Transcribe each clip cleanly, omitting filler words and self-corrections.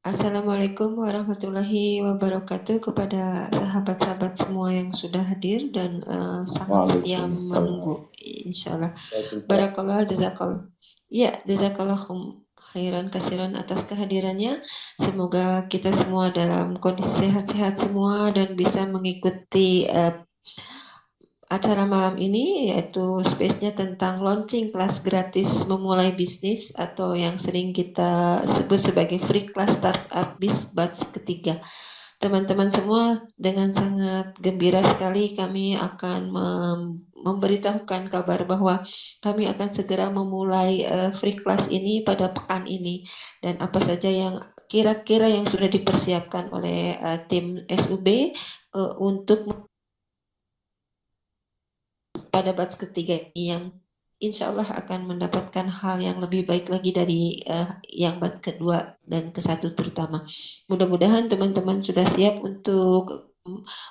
Assalamualaikum warahmatullahi wabarakatuh kepada sahabat-sahabat semua yang sudah hadir dan sangat setia Waalaikumsalam. menunggu, insya Allah. Waalaikumsalam. Barakallah, jazakallah. Ya, jazakallah khairan kasiran atas kehadirannya. Semoga kita semua dalam kondisi sehat-sehat semua dan bisa mengikuti acara malam ini, yaitu space-nya tentang launching kelas gratis memulai bisnis atau yang sering kita sebut sebagai free class startup bis batch ketiga. Teman-teman semua, dengan sangat gembira sekali kami akan memberitahukan kabar bahwa kami akan segera memulai free class ini pada pekan ini, dan apa saja yang kira-kira yang sudah dipersiapkan oleh tim SUB untuk pada batch ketiga ini, yang insya Allah akan mendapatkan hal yang lebih baik lagi dari yang batch kedua dan ke satu terutama. Mudah-mudahan teman-teman sudah siap untuk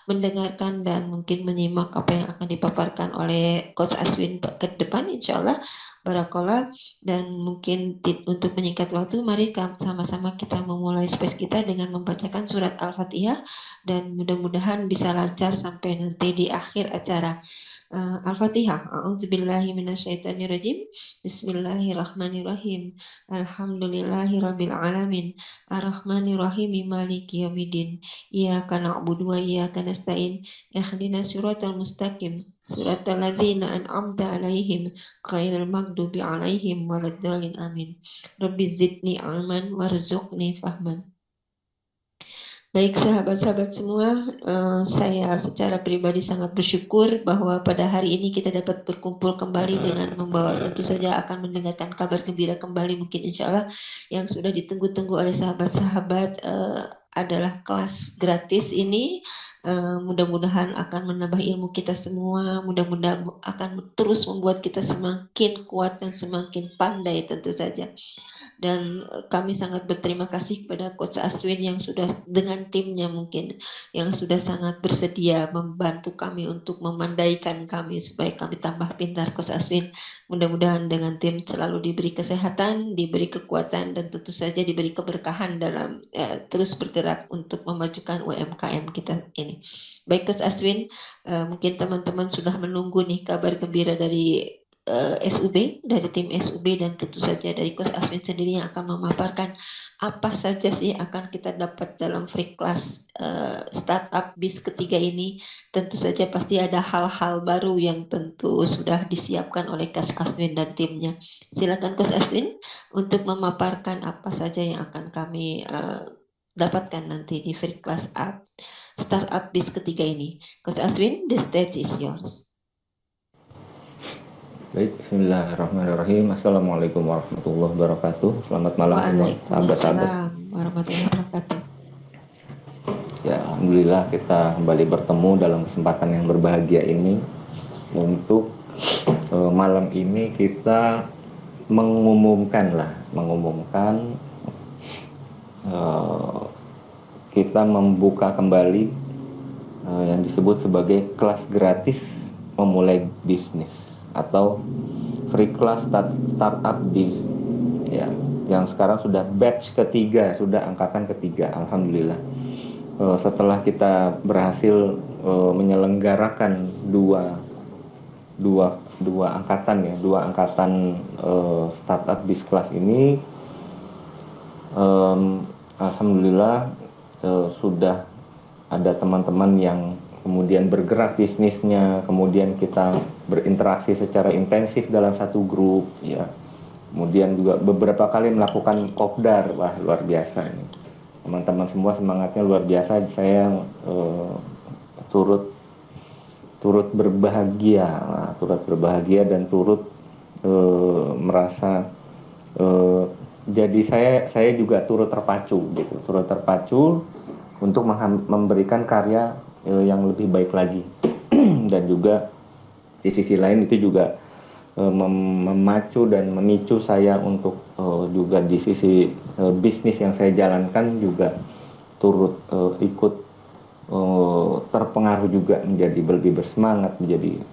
mendengarkan dan mungkin menyimak apa yang akan dipaparkan oleh Coach Aswin ke depan, insya Allah. Barakallah. Dan mungkin untuk menyingkat waktu, mari sama-sama kita memulai space kita dengan membacakan surat Al-Fatihah, dan mudah-mudahan bisa lancar sampai nanti di akhir acara. Al-Fatihah. A'udzubillahi minasyaitonirrajim. Bismillahirrahmanirrahim. Alhamdulillahirabbil alamin. Arrahmanirrahim. Maliki yaumiddin. Iyyaka na'budu wa iyyaka nasta'in. Ihdinas siratal mustaqim. Siratal ladzina an'amta 'alaihim ghairil maghdubi 'alaihim waladdallin. Amin. Rabbi zidni ilman warzuqni fahman. Baik sahabat-sahabat semua, saya secara pribadi sangat bersyukur bahwa pada hari ini kita dapat berkumpul kembali dengan membawa, tentu saja akan mendengarkan kabar gembira kembali, mungkin insya Allah yang sudah ditunggu-tunggu oleh sahabat-sahabat adalah kelas gratis ini. Mudah-mudahan akan menambah ilmu kita semua, mudah-mudahan akan terus membuat kita semakin kuat dan semakin pandai tentu saja. Dan kami sangat berterima kasih kepada Coach Aswin yang sudah dengan timnya mungkin yang sudah sangat bersedia membantu kami untuk memandaikan kami supaya kami tambah pintar. Coach Aswin, mudah-mudahan dengan tim selalu diberi kesehatan, diberi kekuatan, dan tentu saja diberi keberkahan dalam terus bergerak untuk memajukan UMKM kita ini. Baik Coach Aswin, mungkin teman-teman sudah menunggu nih kabar gembira dari SUB, dari tim SUB, dan tentu saja dari Coach Aswin sendiri yang akan memaparkan apa saja sih akan kita dapat dalam free class startup bis ketiga ini. Tentu saja pasti ada hal-hal baru yang tentu sudah disiapkan oleh Coach Aswin dan timnya. Silakan Coach Aswin untuk memaparkan apa saja yang akan kami dapatkan nanti di free class startup bis ketiga ini. Coach Aswin, the stage is yours. Baik, bismillahirrahmanirrahim. Assalamualaikum warahmatullahi wabarakatuh. Selamat malam semua, sahabat-sahabat. Waalaikumsalam warahmatullahi wabarakatuh. Ya, alhamdulillah kita kembali bertemu dalam kesempatan yang berbahagia ini. Untuk malam ini kita mengumumkan eh, kita membuka kembali yang disebut sebagai kelas gratis memulai bisnis atau free class startup bis, ya, yang sekarang sudah batch ketiga, sudah angkatan ketiga, alhamdulillah. Setelah kita berhasil menyelenggarakan dua angkatan startup bis kelas ini, alhamdulillah sudah ada teman-teman yang kemudian bergerak bisnisnya, kemudian kita berinteraksi secara intensif dalam satu grup, ya. Kemudian juga beberapa kali melakukan kopdar, wah luar biasa ini. Teman-teman semua semangatnya luar biasa, saya turut berbahagia, dan turut merasa jadi saya juga turut terpacu untuk memberikan karya yang lebih baik lagi. Dan juga di sisi lain itu juga memacu dan memicu saya untuk juga di sisi bisnis yang saya jalankan juga turut ikut terpengaruh juga, menjadi lebih bersemangat, menjadi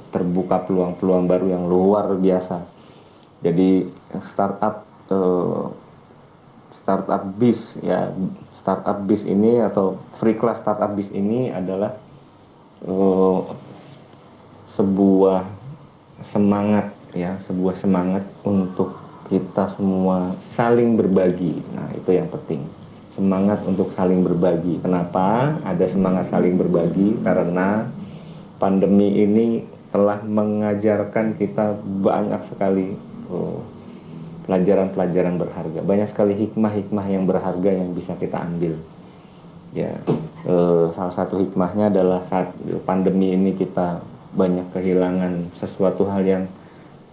terbuka peluang-peluang baru yang luar biasa. Jadi startup startup biz ya. Startup biz ini atau free class startup biz ini adalah uh, sebuah semangat ya, sebuah semangat untuk kita semua saling berbagi. Nah, itu yang penting. Semangat untuk saling berbagi. Kenapa ada semangat saling berbagi? Karena pandemi ini telah mengajarkan kita banyak sekali pelajaran-pelajaran berharga. Banyak sekali hikmah-hikmah yang berharga yang bisa kita ambil. Ya, salah satu hikmahnya adalah saat pandemi ini kita banyak kehilangan sesuatu hal yang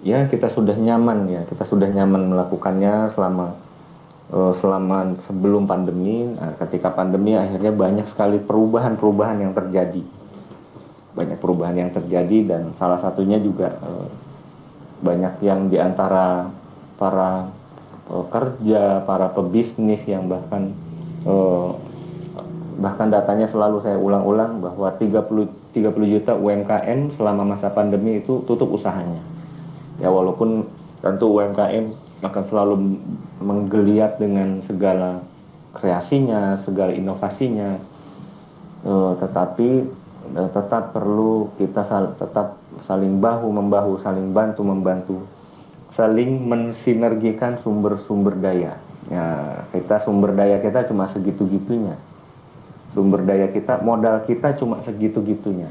ya kita sudah nyaman ya, kita sudah nyaman melakukannya selama sebelum pandemi. Nah, ketika pandemi akhirnya banyak sekali perubahan-perubahan yang terjadi, dan salah satunya juga banyak yang diantara para kerja, para pebisnis yang bahkan datanya selalu saya ulang-ulang bahwa 30 juta UMKM selama masa pandemi itu tutup usahanya. Ya, walaupun tentu UMKM akan selalu menggeliat dengan segala kreasinya, segala inovasinya, tetapi tetap perlu kita tetap saling bahu membahu, saling bantu membantu, saling mensinergikan sumber-sumber daya. Ya, sumber daya kita cuma segitu-gitunya. Sumber daya kita, modal kita cuma segitu-gitunya.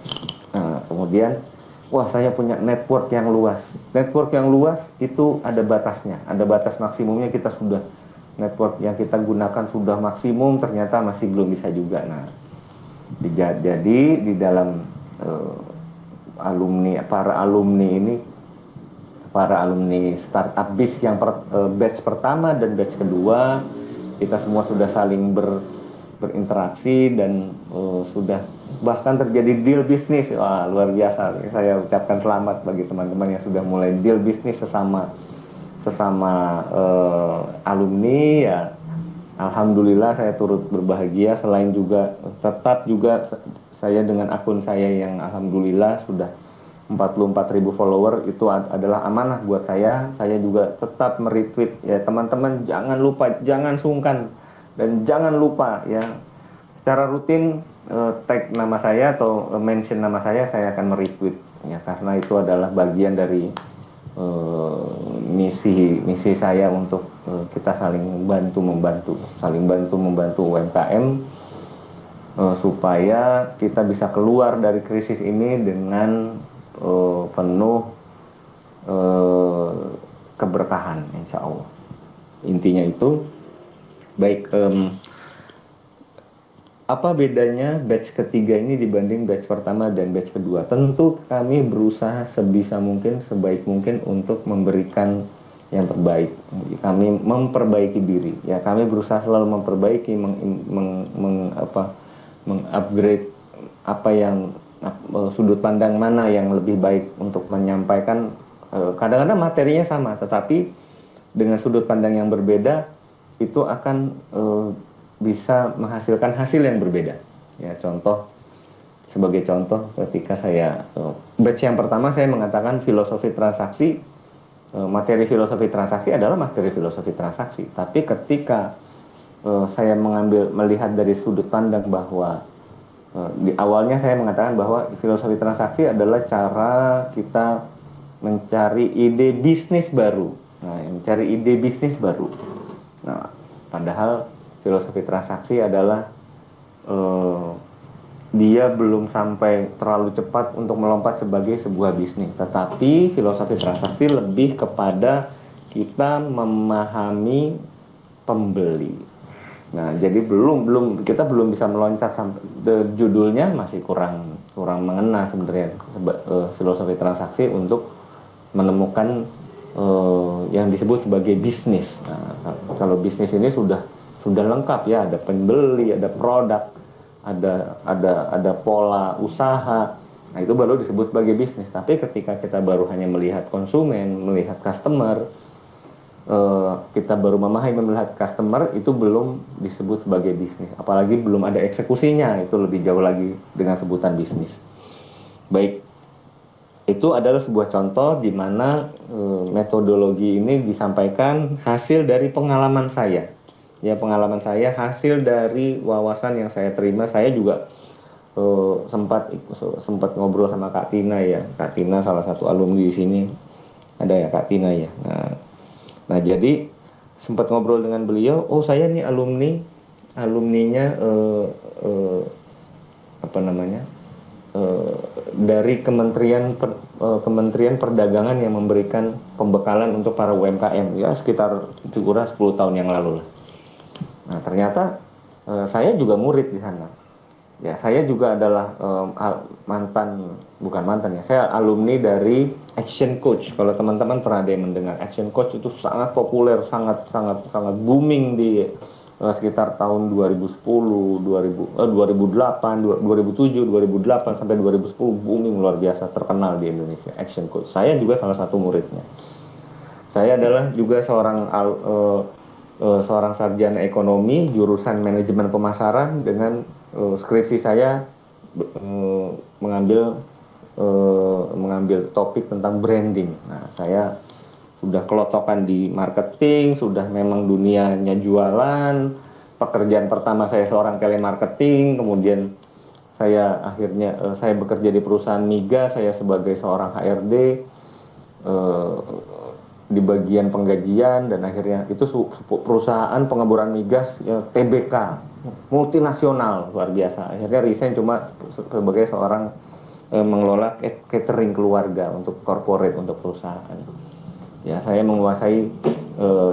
Nah, kemudian, wah, saya punya network yang luas. Network yang luas itu ada batasnya, ada batas maksimumnya. Kita sudah network yang kita gunakan sudah maksimum, ternyata masih belum bisa juga. Nah, jadi di dalam para alumni startup biz yang batch pertama dan batch kedua, kita semua sudah saling berinteraksi dan sudah bahkan terjadi deal bisnis. Wah, luar biasa. Saya ucapkan selamat bagi teman-teman yang sudah mulai deal bisnis sesama alumni ya. Alhamdulillah saya turut berbahagia. Selain juga tetap juga saya dengan akun saya yang alhamdulillah sudah 44.000 follower, itu adalah amanah buat saya. Saya juga tetap meretweet ya, teman-teman jangan lupa, jangan sungkan dan jangan lupa ya, secara rutin tag nama saya atau mention nama saya akan meretweet ya, karena itu adalah bagian dari misi saya untuk kita saling bantu membantu UMKM supaya kita bisa keluar dari krisis ini dengan penuh keberkahan, insya Allah. Intinya itu. Baik, apa bedanya batch ketiga ini dibanding batch pertama dan batch kedua? Tentu kami berusaha sebisa mungkin, sebaik mungkin untuk memberikan yang terbaik. Kami memperbaiki diri. Ya, kami berusaha selalu memperbaiki, mengupgrade apa yang sudut pandang mana yang lebih baik untuk menyampaikan. Kadang-kadang materinya sama, tetapi dengan sudut pandang yang berbeda itu akan bisa menghasilkan hasil yang berbeda. Ya, sebagai contoh, ketika saya batch yang pertama saya mengatakan filosofi transaksi, materi filosofi transaksi adalah materi filosofi transaksi. Tapi ketika saya melihat dari sudut pandang bahwa di awalnya saya mengatakan bahwa filosofi transaksi adalah cara kita mencari ide bisnis baru. Nah, padahal filosofi transaksi adalah dia belum sampai terlalu cepat untuk melompat sebagai sebuah bisnis, tetapi filosofi transaksi lebih kepada kita memahami pembeli. Nah, jadi kita belum bisa meloncat sampai judulnya masih kurang mengena sebenarnya filosofi transaksi untuk menemukan yang disebut sebagai bisnis. Nah, kalau bisnis ini sudah lengkap ya, ada pembeli, ada produk, ada pola usaha. Nah, itu baru disebut sebagai bisnis. Tapi ketika kita baru hanya melihat konsumen, melihat customer, kita baru melihat customer, itu belum disebut sebagai bisnis. Apalagi belum ada eksekusinya, itu lebih jauh lagi dengan sebutan bisnis. Baik. Itu adalah sebuah contoh di mana metodologi ini disampaikan hasil dari pengalaman saya. ya pengalaman saya hasil dari wawasan yang saya terima. Saya juga sempat sempat ngobrol sama Kak Tina ya. Kak Tina salah satu alumni di sini. Ada ya Kak Tina ya. Nah jadi sempat ngobrol dengan beliau, oh saya nih alumninya apa namanya? eh, dari Kementerian Perdagangan yang memberikan pembekalan untuk para UMKM ya sekitar kurang 10 tahun yang lalu lah. Nah ternyata saya juga murid di sana. Ya saya juga adalah bukan mantan ya, saya alumni dari Action Coach. Kalau teman-teman pernah ada yang mendengar Action Coach, itu sangat populer, sangat sangat sangat booming di sekitar tahun 2010, 2008, 2007, 2008 sampai 2010, booming luar biasa, terkenal di Indonesia Action Coach. Saya juga salah satu muridnya. Saya adalah juga seorang sarjana ekonomi jurusan manajemen pemasaran dengan skripsi saya mengambil mengambil topik tentang branding. Nah, saya sudah kelotokan di marketing, sudah memang dunianya jualan. Pekerjaan pertama saya seorang telemarketing, kemudian saya bekerja di perusahaan migas, saya sebagai seorang HRD di bagian penggajian, dan akhirnya itu perusahaan pengeboran migas ya, TBK multinasional luar biasa. Akhirnya resign cuma sebagai seorang mengelola catering keluarga untuk corporate, untuk perusahaan. Ya saya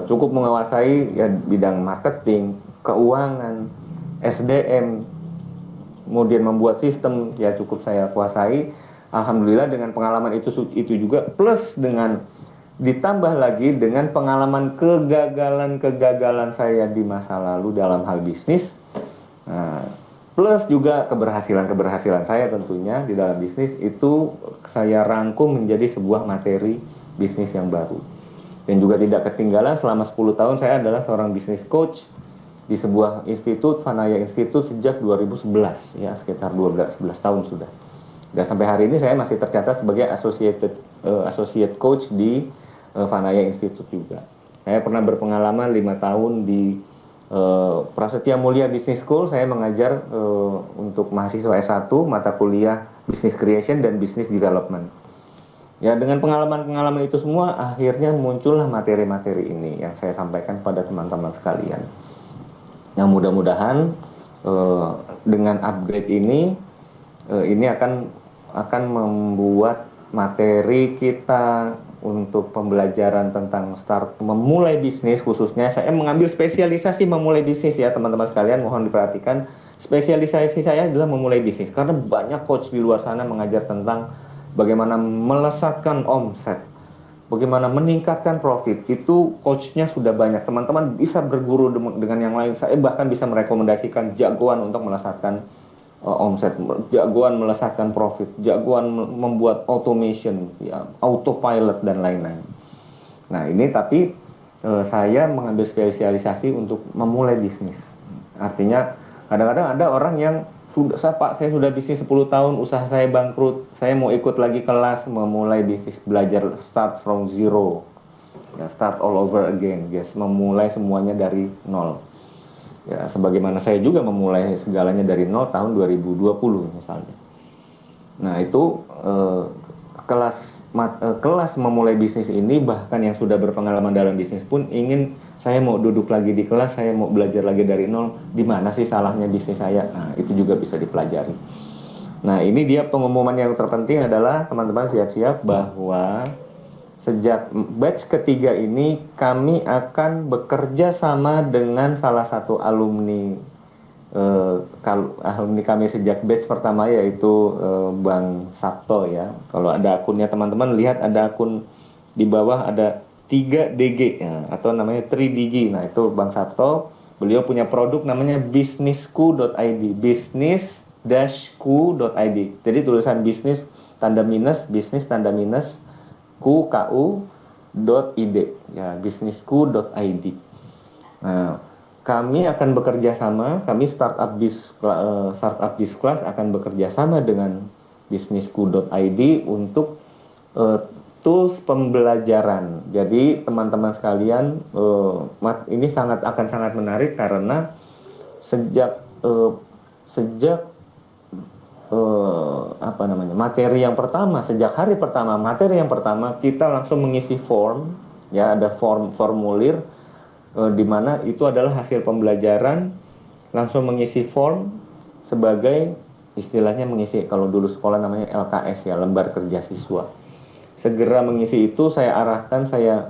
cukup menguasai ya bidang marketing, keuangan, SDM, kemudian membuat sistem ya cukup saya kuasai. Alhamdulillah dengan pengalaman itu juga, plus dengan ditambah lagi dengan pengalaman kegagalan saya di masa lalu dalam hal bisnis, nah, plus juga keberhasilan saya tentunya di dalam bisnis, itu saya rangkum menjadi sebuah materi bisnis yang baru. Dan juga tidak ketinggalan, selama 10 tahun saya adalah seorang bisnis coach di sebuah institut, Vanaya Institute, sejak 2011 ya, sekitar 11 tahun sudah. Dan sampai hari ini saya masih tercatat sebagai associate coach di Vanaya Institute juga. Saya pernah berpengalaman 5 tahun di Prasetya Mulia Business School. Saya mengajar untuk mahasiswa S1 mata kuliah Business Creation dan Business Development. Ya dengan pengalaman-pengalaman itu semua akhirnya muncullah materi-materi ini yang saya sampaikan pada teman-teman sekalian. Yang mudah-mudahan dengan upgrade ini akan membuat materi kita untuk pembelajaran tentang memulai bisnis. Khususnya saya mengambil spesialisasi memulai bisnis ya teman-teman sekalian, mohon diperhatikan, spesialisasi saya adalah memulai bisnis, karena banyak coach di luar sana mengajar tentang bagaimana melesatkan omset, bagaimana meningkatkan profit. Itu coachnya sudah banyak, teman-teman bisa berguru dengan yang lain. Saya bahkan bisa merekomendasikan jagoan untuk melesatkan omset, jagoan melesatkan profit, jagoan membuat automation, ya, autopilot dan lain-lain. Nah ini tapi saya mengambil spesialisasi untuk memulai bisnis. Artinya kadang-kadang ada orang yang Pak, saya sudah bisnis 10 tahun, usaha saya bangkrut, saya mau ikut lagi kelas memulai bisnis, belajar start from zero, ya, start all over again, guys, memulai semuanya dari nol. Ya, sebagaimana saya juga memulai segalanya dari nol tahun 2020 misalnya. Nah itu kelas memulai bisnis ini, bahkan yang sudah berpengalaman dalam bisnis pun ingin, saya mau duduk lagi di kelas, saya mau belajar lagi dari nol, di mana sih salahnya bisnis saya. Nah itu juga bisa dipelajari. Nah ini dia pengumuman yang terpenting adalah teman-teman siap-siap bahwa sejak batch ketiga ini kami akan bekerja sama dengan salah satu alumni kami sejak batch pertama, yaitu Bang Sabto ya. Kalau ada akunnya teman-teman lihat, ada akun di bawah ada 3DG ya, atau namanya 3DG. Nah itu Bang Sabto, beliau punya produk namanya businessku.id, business-ku.id. Jadi tulisan bisnis tanda minus, bisnis tanda minus ku.id ya, businessku.id. Nah, kami akan bekerja sama, kami startup bis class akan bekerja sama dengan businessku.id untuk tools pembelajaran. Jadi teman-teman sekalian, ini akan sangat menarik karena sejak materi yang pertama, sejak hari pertama, materi yang pertama kita langsung mengisi form, ya ada formulir di mana itu adalah hasil pembelajaran, langsung mengisi form sebagai istilahnya mengisi, kalau dulu sekolah namanya LKS ya, lembar kerja siswa. Segera mengisi itu saya arahkan, saya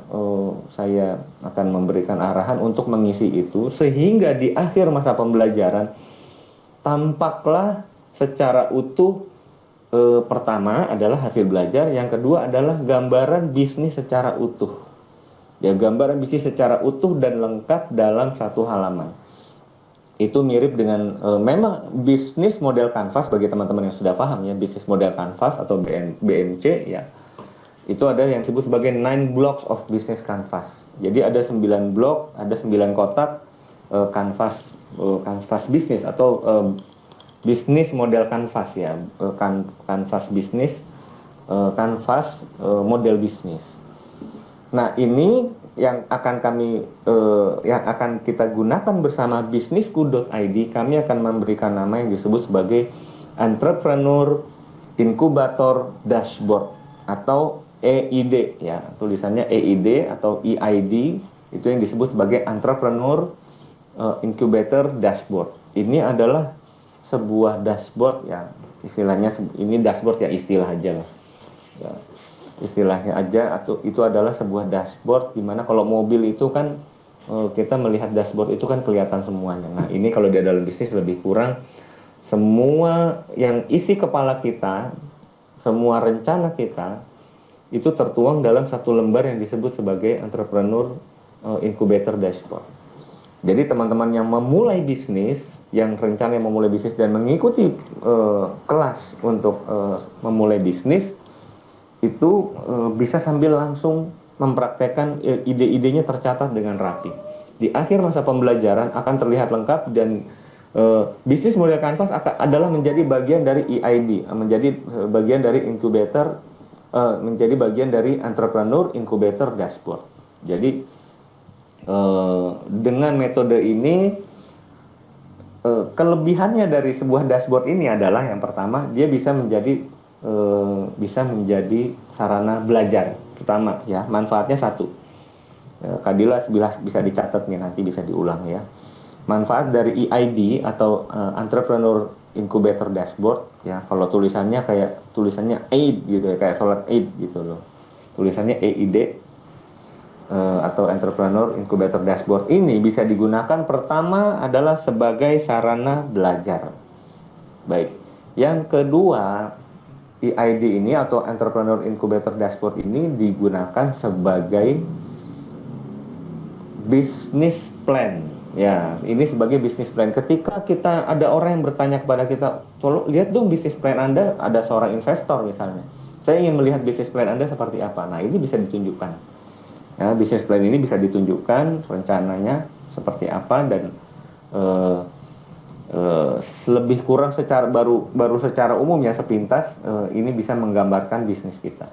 akan memberikan arahan untuk mengisi itu sehingga di akhir masa pembelajaran tampaklah secara utuh, pertama adalah hasil belajar, yang kedua adalah gambaran bisnis secara utuh. Ya, gambaran bisnis secara utuh dan lengkap dalam satu halaman. Itu mirip dengan memang bisnis model Canvas bagi teman-teman yang sudah paham ya, bisnis model Canvas atau BMC ya. Itu ada yang disebut sebagai 9 blocks of business canvas. Jadi ada 9 blok, ada 9 kotak canvas bisnis atau bisnis model canvas ya, canvas bisnis, canvas model bisnis. Nah, ini yang akan kita gunakan bersama bisnisku.id. Kami akan memberikan nama yang disebut sebagai Entrepreneur Incubator Dashboard atau EID ya, tulisannya EID atau EID, itu yang disebut sebagai Entrepreneur Incubator Dashboard. Ini adalah sebuah dashboard ya, istilahnya ini dashboard ya, istilah aja lah ya, istilahnya aja, atau itu adalah sebuah dashboard di mana kalau mobil itu kan kita melihat dashboard itu kan kelihatan semuanya. Nah, ini kalau dia dalam bisnis lebih kurang semua yang isi kepala kita, semua rencana kita itu tertuang dalam satu lembar yang disebut sebagai Entrepreneur Incubator Dashboard. Jadi teman-teman yang memulai bisnis, yang rencana memulai bisnis dan mengikuti kelas untuk memulai bisnis, itu bisa sambil langsung mempraktekkan ide-idenya tercatat dengan rapi. Di akhir masa pembelajaran akan terlihat lengkap dan bisnis model Canvas adalah menjadi bagian dari EID, menjadi bagian dari incubator, menjadi bagian dari Entrepreneur Incubator Dashboard. Jadi dengan metode ini, kelebihannya dari sebuah dashboard ini adalah yang pertama, dia bisa menjadi sarana belajar. Pertama ya, manfaatnya satu. Kadila bisa dicatat nih, nanti bisa diulang ya. Manfaat dari EID atau Entrepreneur Incubator Dashboard ya, kalau tulisannya kayak tulisannya AID gitu ya, kayak sholat AID gitu loh. Tulisannya EID atau Entrepreneur Incubator Dashboard ini bisa digunakan pertama adalah sebagai sarana belajar. Baik. Yang kedua, EID ini atau Entrepreneur Incubator Dashboard ini digunakan sebagai business plan. Ya, ini sebagai business plan. Ketika kita ada orang yang bertanya kepada kita, "Tolong lihat dong bisnis plan Anda," ada seorang investor misalnya. "Saya ingin melihat bisnis plan Anda seperti apa." Nah, ini bisa ditunjukkan. Ya, bisnis plan ini bisa ditunjukkan rencananya seperti apa dan lebih kurang baru secara umum ya, sepintas ini bisa menggambarkan bisnis kita.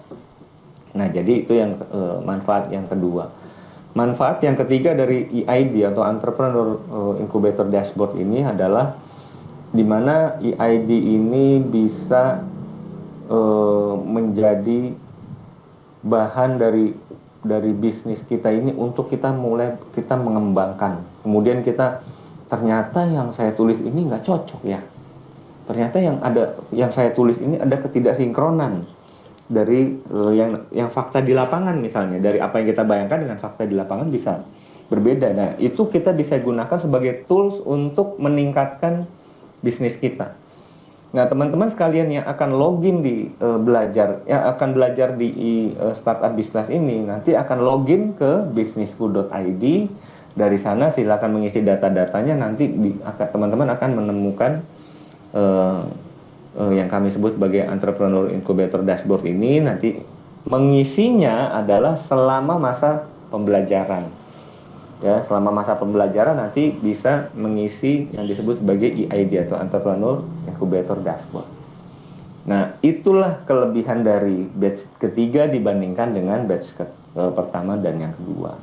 Nah, jadi itu yang manfaat yang kedua. Manfaat yang ketiga dari EID atau Entrepreneur Incubator Dashboard ini adalah di mana EID ini bisa menjadi bahan dari bisnis kita ini untuk kita mengembangkan. Kemudian ternyata yang saya tulis ini nggak cocok ya. Ternyata yang saya tulis ini ada ketidaksinkronan dari yang fakta di lapangan misalnya, dari apa yang kita bayangkan dengan fakta di lapangan bisa berbeda. Nah, itu kita bisa gunakan sebagai tools untuk meningkatkan bisnis kita. Nah, teman-teman sekalian yang akan login di akan belajar di Startup Biz Class ini, nanti akan login ke bisnisku.id. Dari sana silakan mengisi data-datanya, nanti teman-teman akan menemukan yang kami sebut sebagai Entrepreneur Incubator Dashboard ini. Nanti mengisinya adalah selama masa pembelajaran. Ya, selama masa pembelajaran nanti bisa mengisi yang disebut sebagai EID atau Entrepreneur Incubator Dashboard. Nah, itulah kelebihan dari batch ketiga dibandingkan dengan batch pertama dan yang kedua.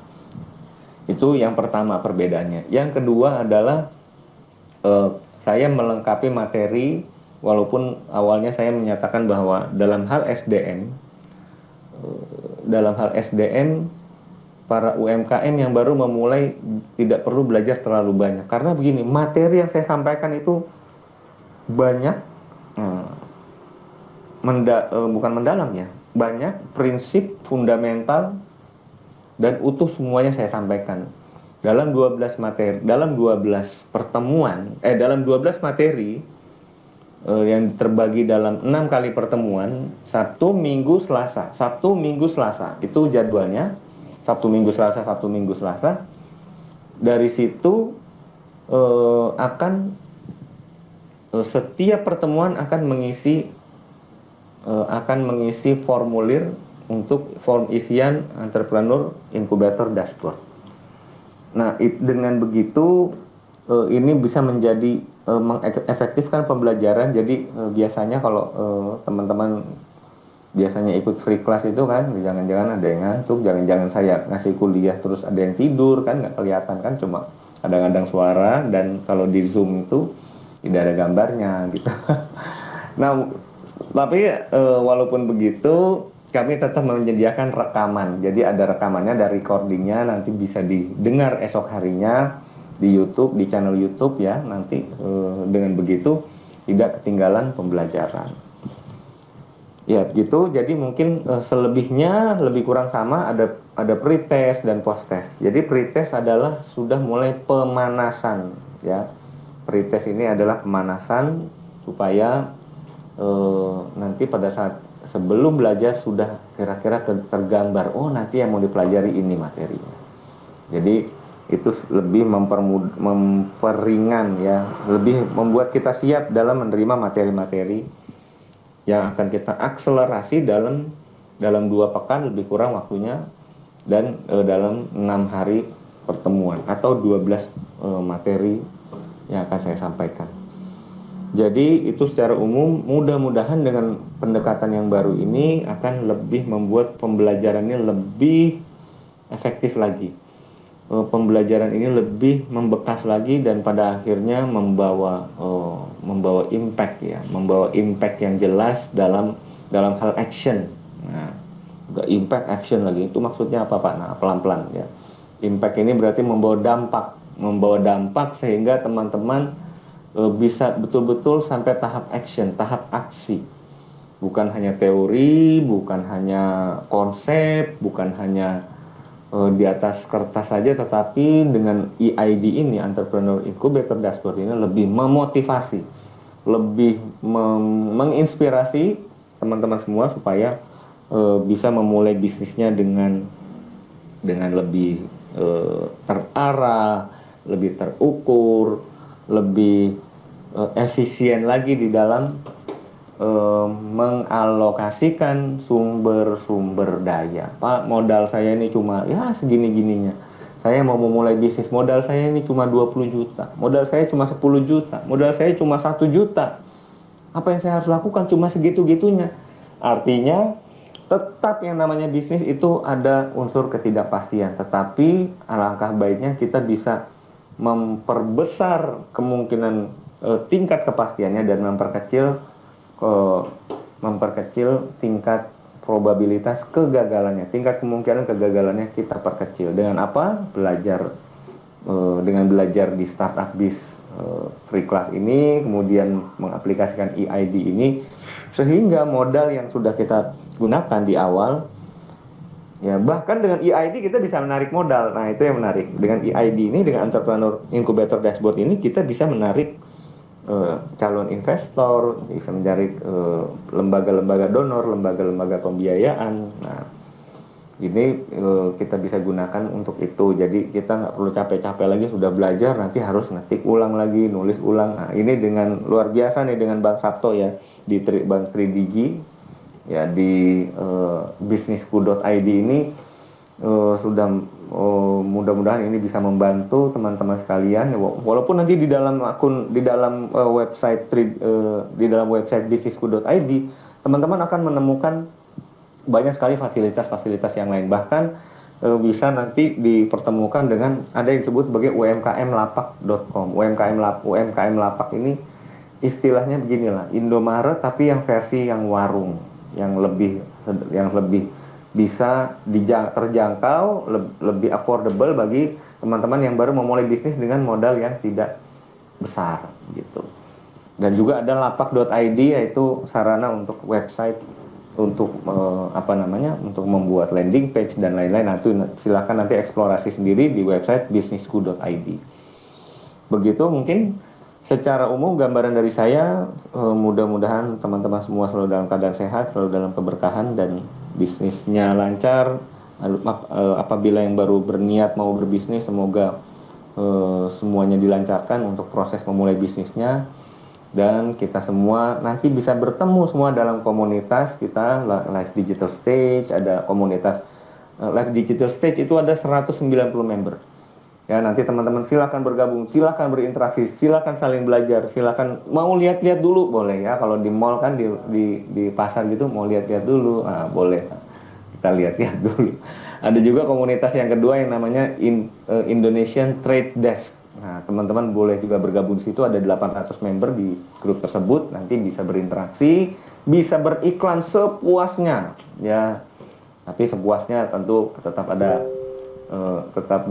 Itu yang pertama perbedaannya. Yang kedua adalah saya melengkapi materi, walaupun awalnya saya menyatakan bahwa dalam hal SDM para UMKM yang baru memulai tidak perlu belajar terlalu banyak, karena begini, materi yang saya sampaikan itu banyak, bukan mendalam ya, banyak prinsip fundamental dan utuh semuanya saya sampaikan dalam 12 materi, dalam 12 pertemuan, dalam 12 materi yang terbagi dalam 6 kali pertemuan, Sabtu, Minggu, Selasa. Sabtu, Minggu, Selasa. Itu jadwalnya. Sabtu, Minggu, Selasa, Sabtu, Minggu, Selasa. Dari situ setiap pertemuan akan mengisi formulir untuk form isian entrepreneur incubator dashboard. Nah, dengan begitu ini bisa menjadi mengefektifkan pembelajaran. Jadi biasanya kalau teman-teman biasanya ikut free class itu kan, jangan-jangan ada yang ngantuk, jangan-jangan saya ngasih kuliah terus ada yang tidur kan, nggak kelihatan kan, cuma kadang-kadang suara, dan kalau di Zoom itu tidak ada gambarnya gitu. Nah, tapi walaupun begitu kami tetap menyediakan rekaman. Jadi ada rekamannya, ada recordingnya, nanti bisa didengar esok harinya di YouTube, di channel YouTube ya. Nanti dengan begitu tidak ketinggalan pembelajaran. Ya gitu. Jadi mungkin selebihnya lebih kurang sama, ada pretest dan posttest. Jadi pretest adalah sudah mulai pemanasan ya. Pretest ini adalah pemanasan supaya nanti pada saat sebelum belajar sudah kira-kira tergambar, oh nanti yang mau dipelajari ini materinya. Jadi itu lebih memperingan ya, lebih membuat kita siap dalam menerima materi-materi yang akan kita akselerasi dalam 2 pekan lebih kurang waktunya, dan dalam 6 hari pertemuan atau 12 materi yang akan saya sampaikan. Jadi itu secara umum, mudah-mudahan dengan pendekatan yang baru ini akan lebih membuat pembelajarannya lebih efektif lagi. Pembelajaran ini lebih membekas lagi dan pada akhirnya membawa impact ya, membawa impact yang jelas dalam hal action. Nah, impact action lagi itu maksudnya apa Pak? Nah, pelan-pelan ya. Impact ini berarti membawa dampak sehingga teman-teman bisa betul-betul sampai tahap action, tahap aksi. Bukan hanya teori, bukan hanya konsep, bukan hanya di atas kertas saja, tetapi dengan EID ini, Entrepreneur Incubator Dashboard ini lebih memotivasi, lebih menginspirasi teman-teman semua supaya bisa memulai bisnisnya dengan lebih terarah, lebih terukur, lebih efisien lagi di dalam mengalokasikan sumber-sumber daya. Pak, modal saya ini cuma ya segini-gininya. Saya mau memulai bisnis, modal saya ini cuma 20 juta. Modal saya cuma 10 juta. Modal saya cuma 1 juta. Apa yang saya harus lakukan cuma segitu-gitunya. Artinya tetap yang namanya bisnis itu ada unsur ketidakpastian. Tetapi alangkah baiknya kita bisa memperbesar kemungkinan tingkat kepastiannya dan memperkecil tingkat probabilitas kegagalannya, tingkat kemungkinan kegagalannya kita perkecil. Dengan apa? Dengan belajar di Startup Biz free class ini, kemudian mengaplikasikan EID ini, sehingga modal yang sudah kita gunakan di awal, ya bahkan dengan EID kita bisa menarik modal. Nah itu yang menarik, dengan EID ini, dengan Entrepreneur Incubator Dashboard ini kita bisa menarik calon investor, bisa mencari lembaga-lembaga donor, lembaga-lembaga pembiayaan. Nah, ini kita bisa gunakan untuk itu. Jadi kita nggak perlu capek-capek lagi sudah belajar, nanti harus ngetik ulang lagi, nulis ulang. Nah, ini dengan luar biasa nih dengan Bang Sabto ya, di Bank Tridigi ya, di bisnisku.id ini sudah mudah-mudahan ini bisa membantu teman-teman sekalian. Walaupun nanti di dalam akun di dalam di dalam website bisnisku.id teman-teman akan menemukan banyak sekali fasilitas-fasilitas yang lain. Bahkan bisa nanti dipertemukan dengan ada yang disebut sebagai umkmlapak.com. UMKM Lapak ini istilahnya beginilah, Indomaret tapi yang versi yang warung, yang lebih bisa terjangkau, lebih affordable bagi teman-teman yang baru memulai bisnis dengan modal yang tidak besar gitu. Dan juga ada lapak.id, yaitu sarana untuk website untuk untuk membuat landing page dan lain-lain. Nah, itu silakan nanti eksplorasi sendiri di website bisnisku.id. Begitu mungkin secara umum gambaran dari saya. Mudah-mudahan teman-teman semua selalu dalam keadaan sehat, selalu dalam keberkahan, dan bisnisnya lancar. Apabila yang baru berniat mau berbisnis, semoga semuanya dilancarkan untuk proses memulai bisnisnya, dan kita semua nanti bisa bertemu semua dalam komunitas kita Live Digital Stage. Ada komunitas Live Digital Stage itu ada 190 member. Ya, nanti teman-teman silakan bergabung, silakan berinteraksi, silakan saling belajar, silakan mau lihat-lihat dulu boleh ya. Kalau di mall kan di pasar gitu mau lihat-lihat dulu, boleh kita lihat-lihat dulu. Ada juga komunitas yang kedua yang namanya Indonesian Trade Desk. Nah, teman-teman boleh juga bergabung di situ, ada 800 member di grup tersebut, nanti bisa berinteraksi, bisa beriklan sepuasnya ya. Tapi sepuasnya tentu tetap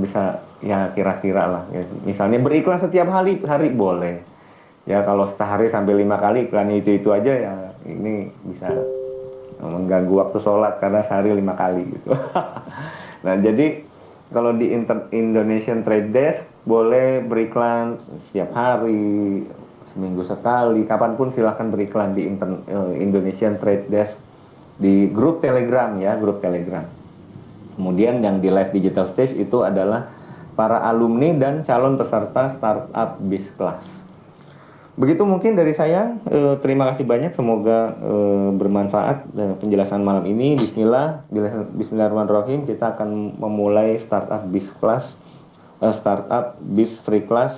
bisa ya, kira-kira lah ya. Misalnya beriklan setiap hari boleh ya. Kalau sehari sampai 5 kali iklan itu aja ya, ini bisa mengganggu waktu sholat karena sehari 5 kali gitu. Nah, jadi kalau di Indonesian Trade Desk boleh beriklan setiap hari, seminggu sekali, kapanpun silahkan beriklan di Indonesian Trade Desk di grup Telegram ya, grup Telegram. Kemudian yang di Live Digital Stage itu adalah para alumni dan calon peserta startup bis kelas. Begitu mungkin dari saya. Terima kasih banyak, semoga bermanfaat penjelasan malam ini. Bismillahirrahmanirrahim. Kita akan memulai startup bis kelas, startup bis free class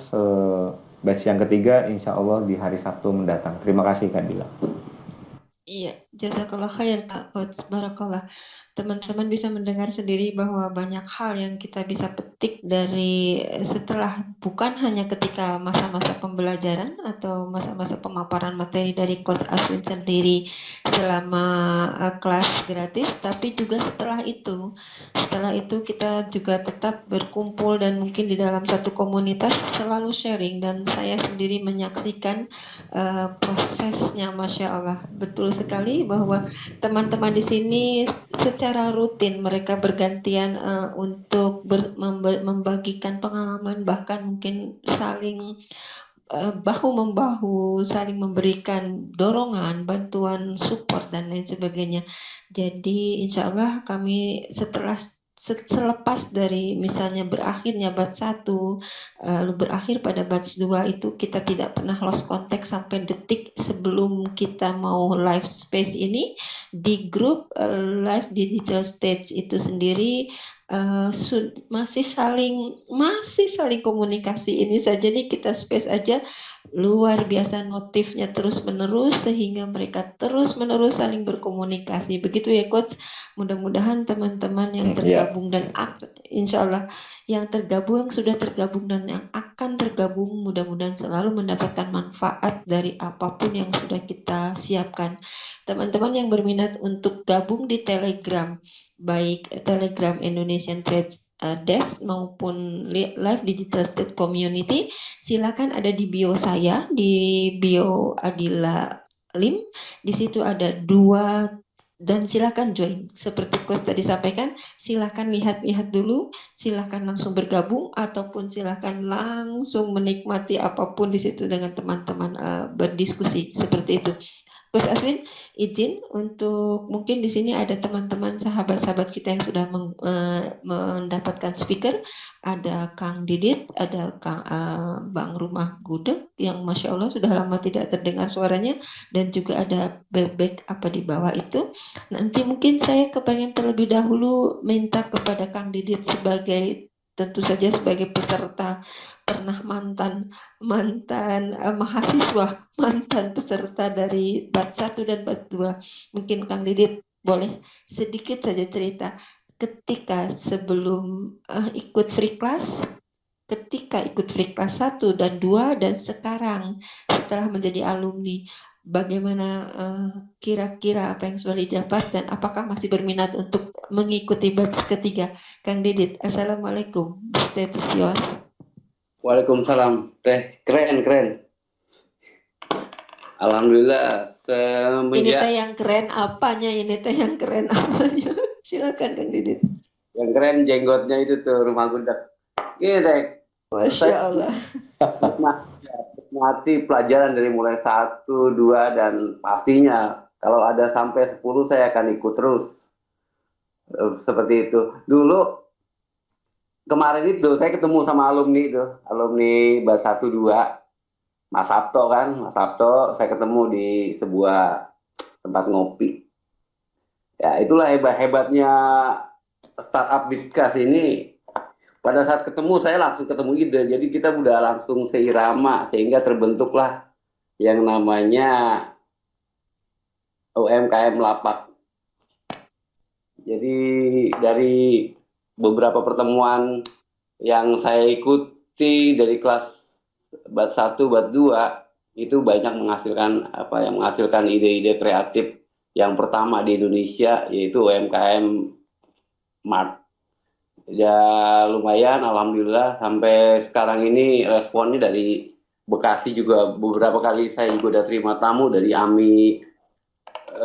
batch yang ketiga, insya Allah di hari Sabtu mendatang. Terima kasih Kak Dila. Iya, jazakallah khair Kak Coach, barakallah. Teman-teman bisa mendengar sendiri bahwa banyak hal yang kita bisa petik dari setelah, bukan hanya ketika masa-masa pembelajaran atau masa-masa pemaparan materi dari Coach Aswin sendiri selama kelas gratis, tapi juga setelah itu. Setelah itu kita juga tetap berkumpul dan mungkin di dalam satu komunitas selalu sharing, dan saya sendiri menyaksikan prosesnya, Masya Allah. Betul sekali bahwa teman-teman di sini secara rutin mereka bergantian untuk membagikan pengalaman, bahkan mungkin saling bahu-membahu, saling memberikan dorongan, bantuan, support, dan lain sebagainya. Jadi insya Allah kami setelah selepas dari misalnya berakhirnya batch 1, lalu berakhir pada batch 2, itu kita tidak pernah lost contact sampai detik sebelum kita mau live space ini. Di grup Live Digital Stage itu sendiri masih saling komunikasi. Ini saja nih, kita space aja luar biasa notifnya terus menerus, sehingga mereka terus menerus saling berkomunikasi. Begitu ya Coach. Mudah-mudahan teman-teman yang tergabung dan insya Allah yang tergabung, yang sudah tergabung dan yang akan tergabung, mudah-mudahan selalu mendapatkan manfaat dari apapun yang sudah kita siapkan. Teman-teman yang berminat untuk gabung di Telegram, baik Telegram Indonesian Trade Desk maupun Live Digital State Community, silakan ada di bio saya, di bio Adila Lim. Di situ ada 2, dan silakan join. Seperti Coach tadi sampaikan, silakan lihat-lihat dulu, silakan langsung bergabung, ataupun silakan langsung menikmati apapun di situ dengan teman-teman berdiskusi seperti itu. Coach Aswin, izin untuk mungkin di sini ada teman-teman sahabat-sahabat kita yang sudah mendapatkan speaker. Ada Kang Didit, ada Bang Rumah Gudeg yang Masya Allah sudah lama tidak terdengar suaranya, dan juga ada Bebek apa di bawah itu. Nanti mungkin saya kepengen terlebih dahulu minta kepada Kang Didit sebagai tentu saja sebagai peserta pernah mantan mahasiswa, mantan peserta dari bat 1 dan bat 2. Mungkin Kang Didit boleh sedikit saja cerita ketika sebelum ikut free class, ketika ikut free class 1 dan 2, dan sekarang setelah menjadi alumni, bagaimana kira-kira apa yang sudah didapat dan apakah masih berminat untuk mengikuti batch ketiga? Kang Didit, Assalamualaikum. The stage is yours. Waalaikumsalam. Keren. Alhamdulillah Ini teh yang keren apanya? Ini teh yang keren apanya? Silakan Kang Didit. Yang keren jenggotnya itu tuh Rumah Gudeg. Ini teh. Masya Allah. Mati pelajaran dari mulai 1, 2 dan pastinya kalau ada sampai 10 saya akan ikut terus. Seperti itu. Dulu kemarin itu saya ketemu sama alumni bat 1, 2. Mas Sabto saya ketemu di sebuah tempat ngopi. Ya itulah hebatnya startup Bitkas ini. Pada saat ketemu saya langsung ketemu ide, jadi kita udah langsung seirama sehingga terbentuklah yang namanya UMKM Lapak. Jadi dari beberapa pertemuan yang saya ikuti dari kelas bat 1, bat 2 itu banyak menghasilkan ide-ide kreatif. Yang pertama di Indonesia yaitu UMKM Mart. Ya lumayan, alhamdulillah sampai sekarang ini responnya dari Bekasi juga beberapa kali saya juga udah terima tamu dari AMI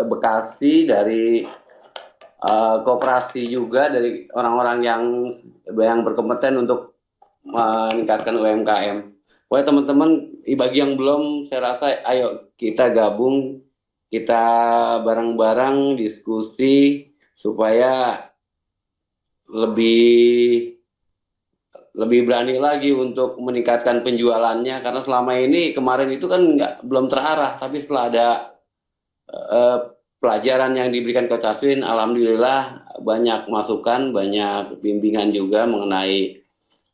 Bekasi, dari koperasi juga, dari orang-orang yang berkompeten untuk meningkatkan UMKM. Pokoknya teman-teman, bagi yang belum, saya rasa ayo kita gabung, kita bareng-bareng diskusi supaya lebih berani lagi untuk meningkatkan penjualannya, karena selama ini kemarin itu kan belum terarah, tapi setelah ada pelajaran yang diberikan Coach Aswin, alhamdulillah banyak masukan, banyak bimbingan juga mengenai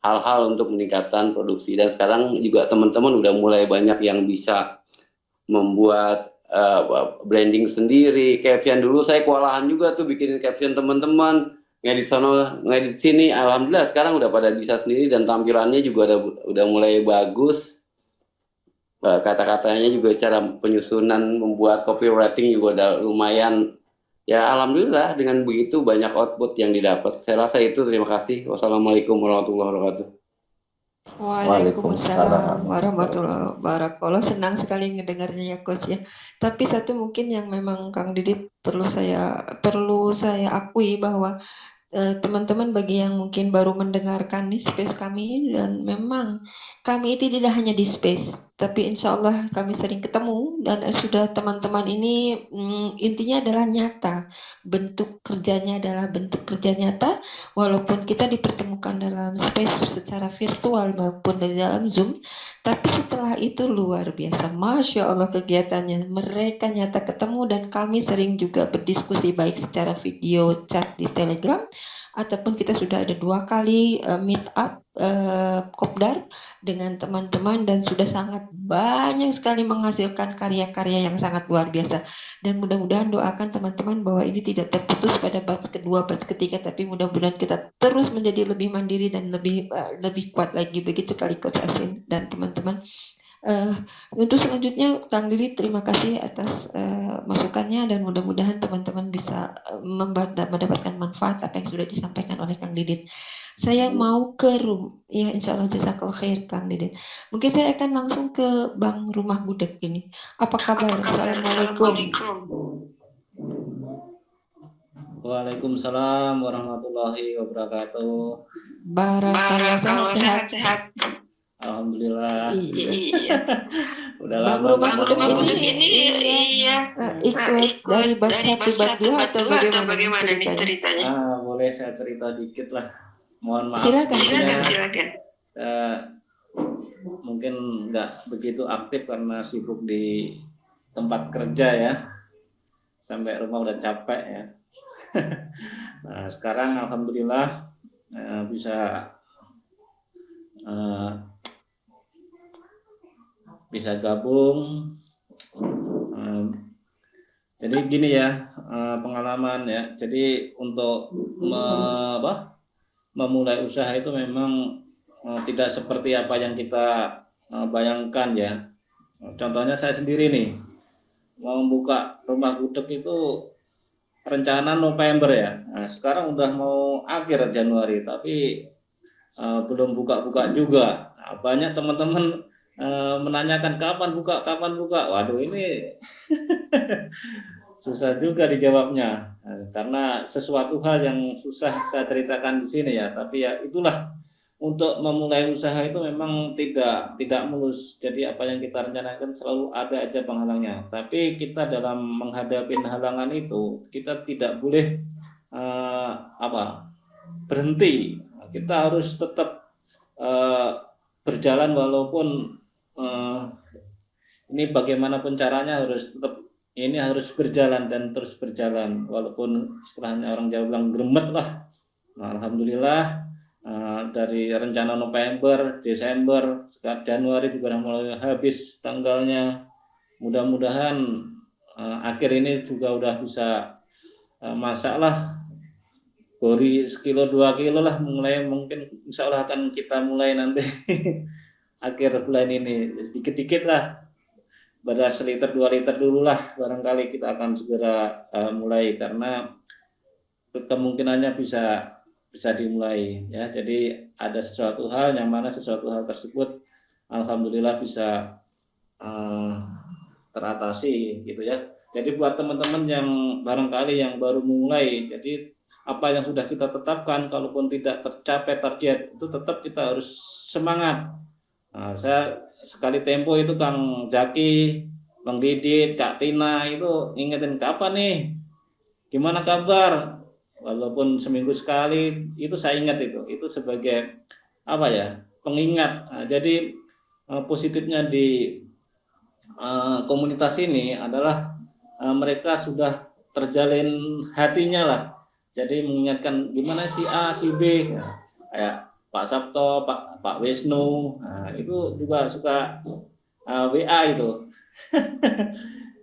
hal-hal untuk meningkatkan produksi, dan sekarang juga teman-teman udah mulai banyak yang bisa membuat branding sendiri, caption. Dulu saya kewalahan juga tuh bikinin caption teman-teman, ngedit sono ngedit sini. Alhamdulillah sekarang udah pada bisa sendiri dan tampilannya juga udah mulai bagus, kata-katanya juga, cara penyusunan membuat copywriting juga udah lumayan. Ya alhamdulillah dengan begitu banyak output yang didapat. Saya rasa itu. Terima kasih. Wassalamualaikum warahmatullahi wabarakatuh. Waalaikumsalam warahmatullahi wabarakatuh. Senang sekali ngedengarnya ya Coach ya. Tapi satu mungkin yang memang Kang Didit perlu saya akui bahwa teman-teman bagi yang mungkin baru mendengarkan nih space kami, dan memang kami itu tidak hanya di space, tapi insya Allah kami sering ketemu, dan sudah teman-teman ini intinya adalah nyata, bentuk kerjanya adalah bentuk kerja nyata, walaupun kita dipertemukan dalam space secara virtual maupun dari dalam Zoom, tapi setelah itu luar biasa, Masya Allah kegiatannya, mereka nyata ketemu, dan kami sering juga berdiskusi baik secara video chat di Telegram, ataupun kita sudah ada 2 kali meet up kopdar dengan teman-teman, dan sudah sangat banyak sekali menghasilkan karya-karya yang sangat luar biasa, dan mudah-mudahan doakan teman-teman bahwa ini tidak terputus pada batch kedua, batch ketiga, tapi mudah-mudahan kita terus menjadi lebih mandiri dan lebih kuat lagi. Begitu kali Coach Asin dan teman-teman. Untuk selanjutnya Kang Diri, terima kasih atas masukannya, dan mudah-mudahan teman-teman bisa mendapatkan manfaat apa yang sudah disampaikan oleh Kang Didit. Saya mau ke ya insya Allah jazakallah khair Kang Didit. Mungkin saya akan langsung ke Bang Rumah Gudeg ini. Apa kabar? Assalamualaikum. Waalaikumsalam warahmatullahi wabarakatuh. Barakallah, sehat-sehat. Alhamdulillah. Iya. Udah Bang lama Roman nggak untuk ketemu. ini ikut dari bat 1 bat 2 atau bagaimana nih ceritanya? Boleh saya cerita dikit lah. Mohon maaf. Silakan. Eh, mungkin nggak begitu aktif karena sibuk di tempat kerja ya. Sampai rumah udah capek ya. Nah, sekarang alhamdulillah bisa gabung. Jadi gini ya, pengalaman ya. Jadi untuk memulai usaha itu memang tidak seperti apa yang kita bayangkan ya. Contohnya saya sendiri nih, mau membuka rumah gudeg itu rencana November ya. Nah, sekarang udah mau akhir Januari, tapi belum buka-buka juga. Nah, banyak teman-teman menanyakan kapan buka. Waduh, ini susah juga dijawabnya, karena sesuatu hal yang susah saya ceritakan di sini ya. Tapi ya itulah, untuk memulai usaha itu memang tidak mulus. Jadi apa yang kita rencanakan selalu ada aja penghalangnya. Tapi kita dalam menghadapi halangan itu, kita tidak boleh berhenti. Kita harus tetap berjalan walaupun ini bagaimanapun caranya harus berjalan dan terus berjalan, walaupun istilahnya orang Jawa bilang gremet lah. Nah, alhamdulillah dari rencana November, Desember, sekarang Januari juga sudah mulai habis tanggalnya. Mudah-mudahan akhir ini juga udah bisa masak lah, gori sekilo 2 kilo lah, mulai mungkin insya Allah akan kita mulai nanti akhir bulan ini, dikit-dikit lah. Beras liter 2 liter dulu lah, barangkali kita akan segera mulai, karena kemungkinannya bisa dimulai ya. Jadi ada sesuatu hal yang mana sesuatu hal tersebut alhamdulillah bisa teratasi gitu ya. Jadi buat teman-teman yang barangkali yang baru mulai, jadi apa yang sudah kita tetapkan, kalaupun tidak tercapai target itu tetap kita harus semangat. Nah, saya sekali tempo itu Kang Jaki, Bang Didit, Kak Tina itu ingetin, kapan nih, gimana kabar, walaupun seminggu sekali itu saya ingat, itu sebagai pengingat. Nah, jadi positifnya di komunitas ini adalah mereka sudah terjalin hatinya lah, jadi mengingatkan gimana si A si B, kayak Pak Sabto, Pak Wisnu, nah, itu juga suka WA itu.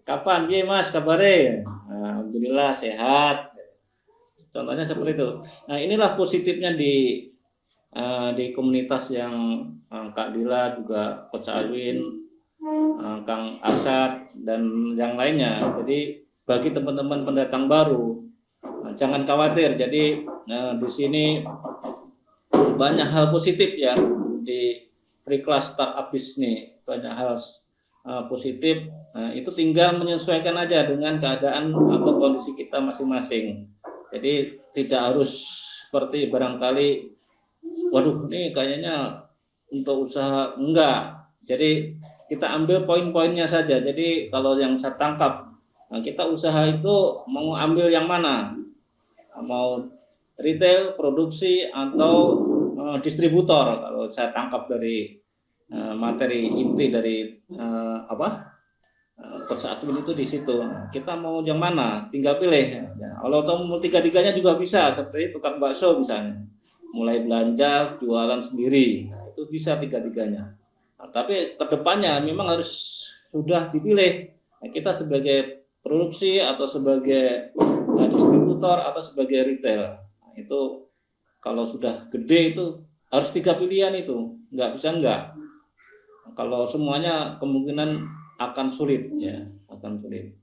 Kapan ya Mas kabarnya? Alhamdulillah sehat. Contohnya seperti itu. Nah, inilah positifnya di komunitas yang Kak Dila, juga Coach Alwin, Kang Arsad dan yang lainnya. Jadi bagi teman-teman pendatang baru, jangan khawatir. Jadi di sini banyak hal positif ya, di free class startup bisnis banyak hal positif. Itu tinggal menyesuaikan aja dengan keadaan atau kondisi kita masing-masing. Jadi tidak harus seperti barangkali, waduh ini kayaknya untuk usaha, enggak. Jadi kita ambil poin-poinnya saja. Jadi kalau yang saya tangkap, kita usaha itu mau ambil yang mana, mau retail, produksi, atau distributor. Kalau saya tangkap dari materi inti dari Coach Adwin itu di situ. Kita mau yang mana, tinggal pilih. Kalau mau tiga-tiganya juga bisa, seperti tukang bakso misalnya, mulai belanja, jualan sendiri, itu bisa tiga-tiganya. Nah, tapi kedepannya memang harus sudah dipilih. Nah, kita sebagai produksi atau sebagai distributor atau sebagai retail. Nah, itu kalau sudah gede itu harus 3 pilihan, itu nggak bisa enggak. Kalau semuanya kemungkinan akan sulit ya, akan sulit.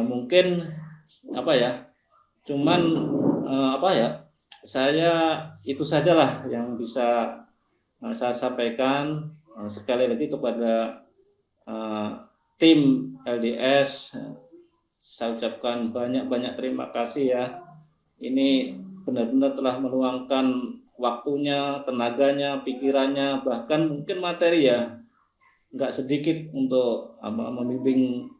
Mungkin cuman saya itu sajalah yang bisa saya sampaikan. Sekali lagi kepada tim LDS, saya ucapkan banyak-banyak terima kasih ya. Ini benar-benar telah meluangkan waktunya, tenaganya, pikirannya, bahkan mungkin materi ya, nggak sedikit untuk membimbing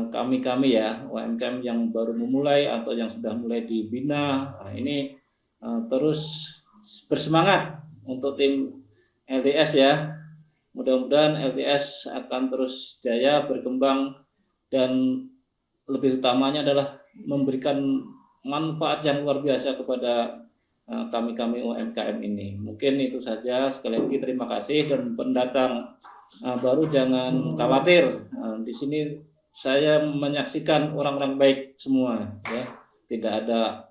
kami ya UMKM yang baru memulai atau yang sudah mulai dibina. Nah, ini terus bersemangat untuk tim LDS ya. Mudah-mudahan LDS akan terus jaya berkembang dan lebih utamanya adalah memberikan manfaat yang luar biasa kepada kami UMKM ini. Mungkin itu saja. Sekali lagi terima kasih, dan pendatang baru jangan khawatir. Di sini saya menyaksikan orang-orang baik semua ya. Tidak ada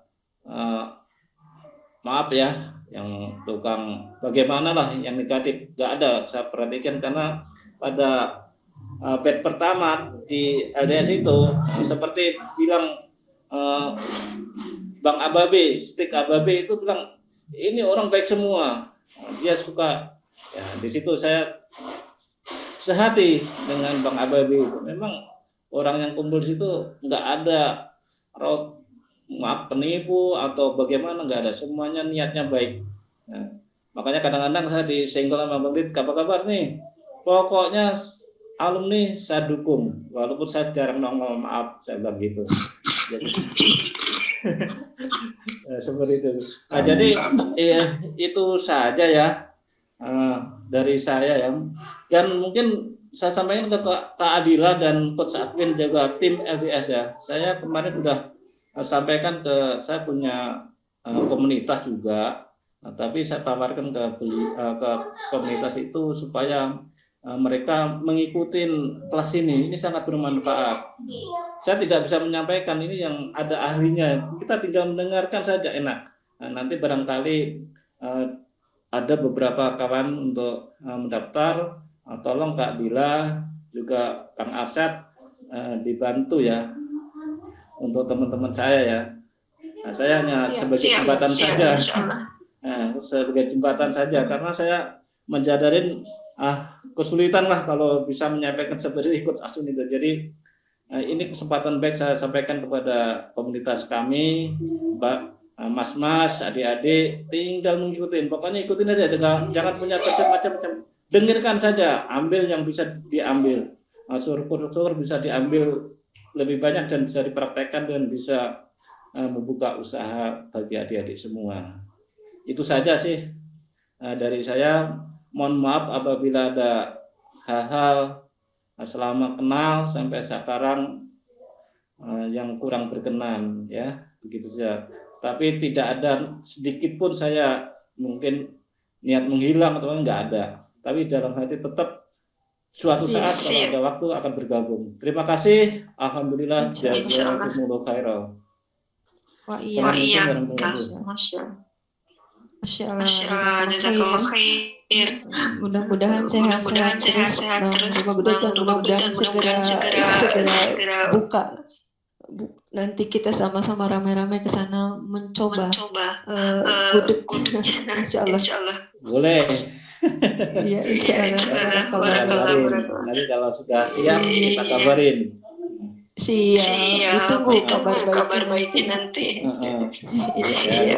maaf ya yang tukang bagaimana lah yang negatif, nggak ada. Saya perhatikan karena pada batch pertama di LDS itu seperti bilang Bang Ababe, Stik Ababe itu bilang ini orang baik semua, dia suka ya. Di situ saya sehati dengan Bang Ababe. Memang orang yang kumpul di situ nggak ada maaf penipu atau bagaimana, nggak ada, semuanya niatnya baik. Nah, makanya kadang-kadang saya disenggol sama Bang Dit, apa kabar nih? Pokoknya alumni saya dukung, walaupun saya jarang nongol, maaf saya bilang gitu. Jadi, seperti itu. Nah, jadi ya, itu saja ya dari saya ya. Dan mungkin saya sampaikan ke Kak Adila dan Coach Adwin juga tim LDS ya. Saya kemarin sudah sampaikan saya punya komunitas juga, tapi saya tawarkan ke komunitas itu supaya mereka mengikuti kelas ini sangat bermanfaat. Saya tidak bisa menyampaikan, ini yang ada ahlinya, kita tinggal mendengarkan saja, enak. Nah, nanti barangkali ada beberapa kawan untuk mendaftar, tolong Kak Dila juga Kang Arsyad dibantu ya untuk teman-teman saya ya. Nah, saya hanya sebagai jembatan saja. Sebagai jembatan saja, karena saya menjadarin kesulitan lah kalau bisa menyampaikan seperti ikut Asun itu. Jadi ini kesempatan baik saya sampaikan kepada komunitas kami, mas-mas, adik-adik, tinggal mengikuti. Pokoknya ikutin aja, jangan punya macam-macam. Dengarkan saja, ambil yang bisa diambil. Syukur bisa diambil lebih banyak dan bisa dipraktekkan dan bisa membuka usaha bagi adik-adik semua. Itu saja sih dari saya. Mohon maaf apabila ada hal-hal selama kenal sampai sekarang yang kurang berkenan ya, begitu saja. Tapi tidak ada sedikit pun saya mungkin niat menghilang atau enggak ada. Tapi dalam hati tetap suatu saat kalau ada waktu akan bergabung. Terima kasih. Alhamdulillah. Jazakumullah khairan. Assalamualaikum warahmatullahi wabarakatuh. Masya Allah, jazakallah khair. Mudah-mudahan sehat-sehat terus, mudah-mudahan segera buka. Nanti kita sama-sama rame-rame ke sana mencoba gudeg. Insya Allah. Boleh. Iya, insya Allah. Nanti kalau sudah siap kita kabarin. Siap, ditunggu kabar baiknya nanti. Iya,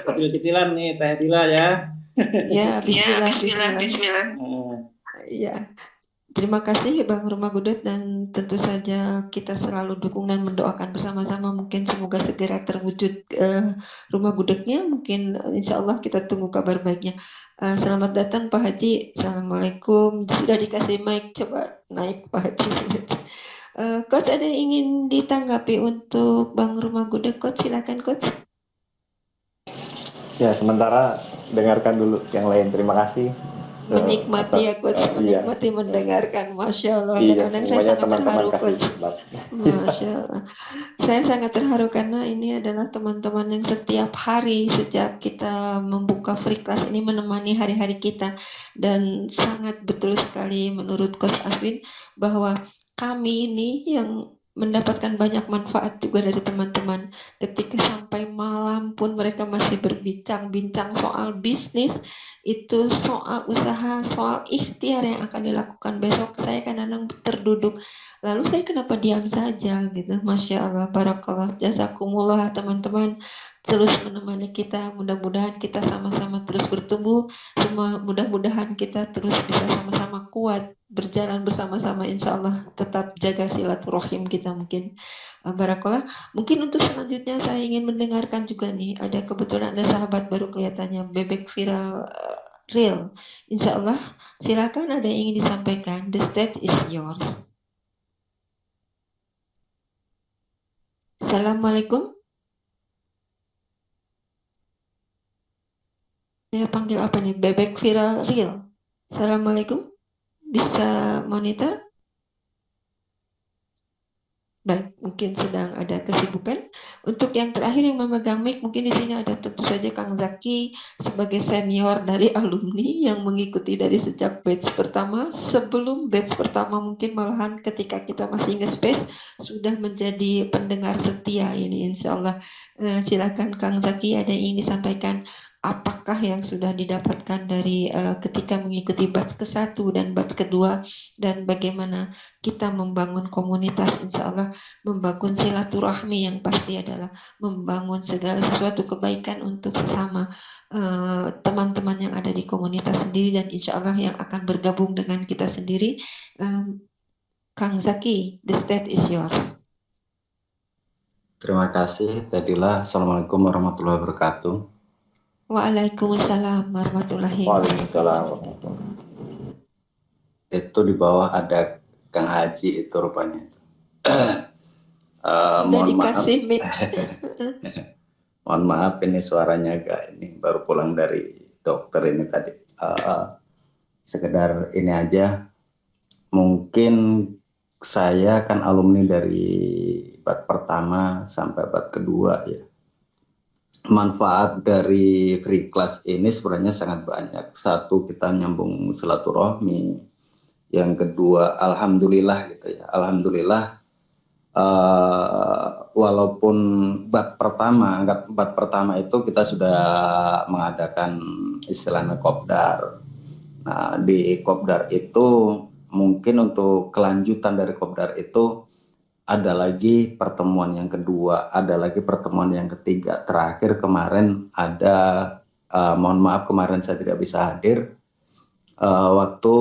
kecil-kecilan nih Teh Dila ya. Ya, bismillah. Ya, terima kasih Bang Rumah Gudeg, dan tentu saja kita selalu dukung dan mendoakan bersama-sama. Mungkin semoga segera terwujud rumah gudegnya. Mungkin insya Allah kita tunggu kabar baiknya. Selamat datang Pak Haji. Assalamualaikum. Sudah dikasih mic, coba naik Pak Haji. Coach, ada yang ingin ditanggapi untuk Bang Rumah Gudeg? Coach, silakan Coach. Ya, sementara dengarkan dulu yang lain. Terima kasih. Menikmati ya Coach, menikmati mendengarkan. Masya Allah. Kadang-kadang saya sangat terharu Coach. Masya Allah. Saya sangat terharu karena ini adalah teman-teman yang setiap hari sejak kita membuka free class ini menemani hari-hari kita, dan sangat betul sekali menurut Coach Aswin bahwa kami ini yang mendapatkan banyak manfaat juga dari teman-teman. Ketika sampai malam pun mereka masih berbincang-bincang soal bisnis, itu soal usaha, soal ikhtiar yang akan dilakukan besok. Saya kadang-kadang terduduk, lalu saya kenapa diam saja gitu. Masya Allah, barakallah, jazakumullah teman-teman, terus menemani kita. Mudah-mudahan kita sama-sama terus bertumbuh, semua mudah-mudahan kita terus bisa sama-sama kuat berjalan bersama-sama, insya Allah tetap jaga silaturahim kita mungkin. Barakallah. Mungkin untuk selanjutnya saya ingin mendengarkan juga nih, ada kebetulan ada sahabat baru kelihatannya, bebek viral real. Insya Allah, silakan ada yang ingin disampaikan. The stage is yours. Assalamualaikum. Saya panggil apa nih? Bebek viral real. Assalamualaikum. Bisa monitor? Baik, mungkin sedang ada kesibukan. Untuk yang terakhir yang memegang mic, mungkin di sini ada tentu saja Kang Zaki sebagai senior dari alumni yang mengikuti dari sejak batch pertama. Sebelum batch pertama mungkin malahan ketika kita masih nge-space sudah menjadi pendengar setia ini, insya Allah. Silakan Kang Zaki, ada yang ingin disampaikan. Apakah yang sudah didapatkan dari ketika mengikuti batch ke-1 dan batch kedua, dan bagaimana kita membangun komunitas, insya Allah membangun silaturahmi yang pasti adalah membangun segala sesuatu kebaikan untuk sesama teman-teman yang ada di komunitas sendiri, dan insya Allah yang akan bergabung dengan kita sendiri. Kang Zaki, the stage is yours. Terima kasih, Tadila. Assalamualaikum warahmatullahi wabarakatuh. Waalaikumsalam warahmatullahi wabarakatuh. Itu di bawah ada Kang Haji itu rupanya. Sudah Mohon dikasih mic. Mohon maaf ini suaranya agak ini baru pulang dari dokter ini tadi. Sekedar ini aja. Mungkin saya kan alumni dari bat pertama sampai bat kedua ya. Manfaat dari free class ini sebenarnya sangat banyak. Satu, kita nyambung silaturahmi. Yang kedua, alhamdulillah gitu ya. Alhamdulillah, walaupun bat pertama itu kita sudah mengadakan istilahnya kopdar. Nah, di kopdar itu mungkin untuk kelanjutan dari kopdar itu ada lagi pertemuan yang kedua, ada lagi pertemuan yang ketiga. Terakhir kemarin ada, mohon maaf kemarin saya tidak bisa hadir, waktu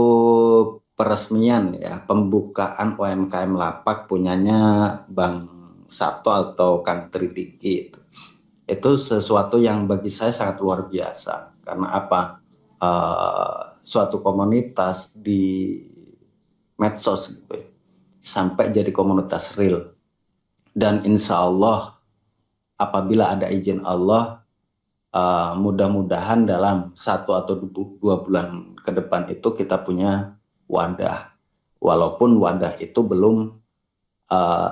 peresmian ya, pembukaan UMKM Lapak punyanya Bang Sabto atau Kang Tridiki itu sesuatu yang bagi saya sangat luar biasa. Karena apa? Suatu komunitas di medsos gitu, sampai jadi komunitas real. Dan insya Allah apabila ada izin Allah, mudah-mudahan dalam 1 atau 2 bulan ke depan itu kita punya wadah. Walaupun wadah itu belum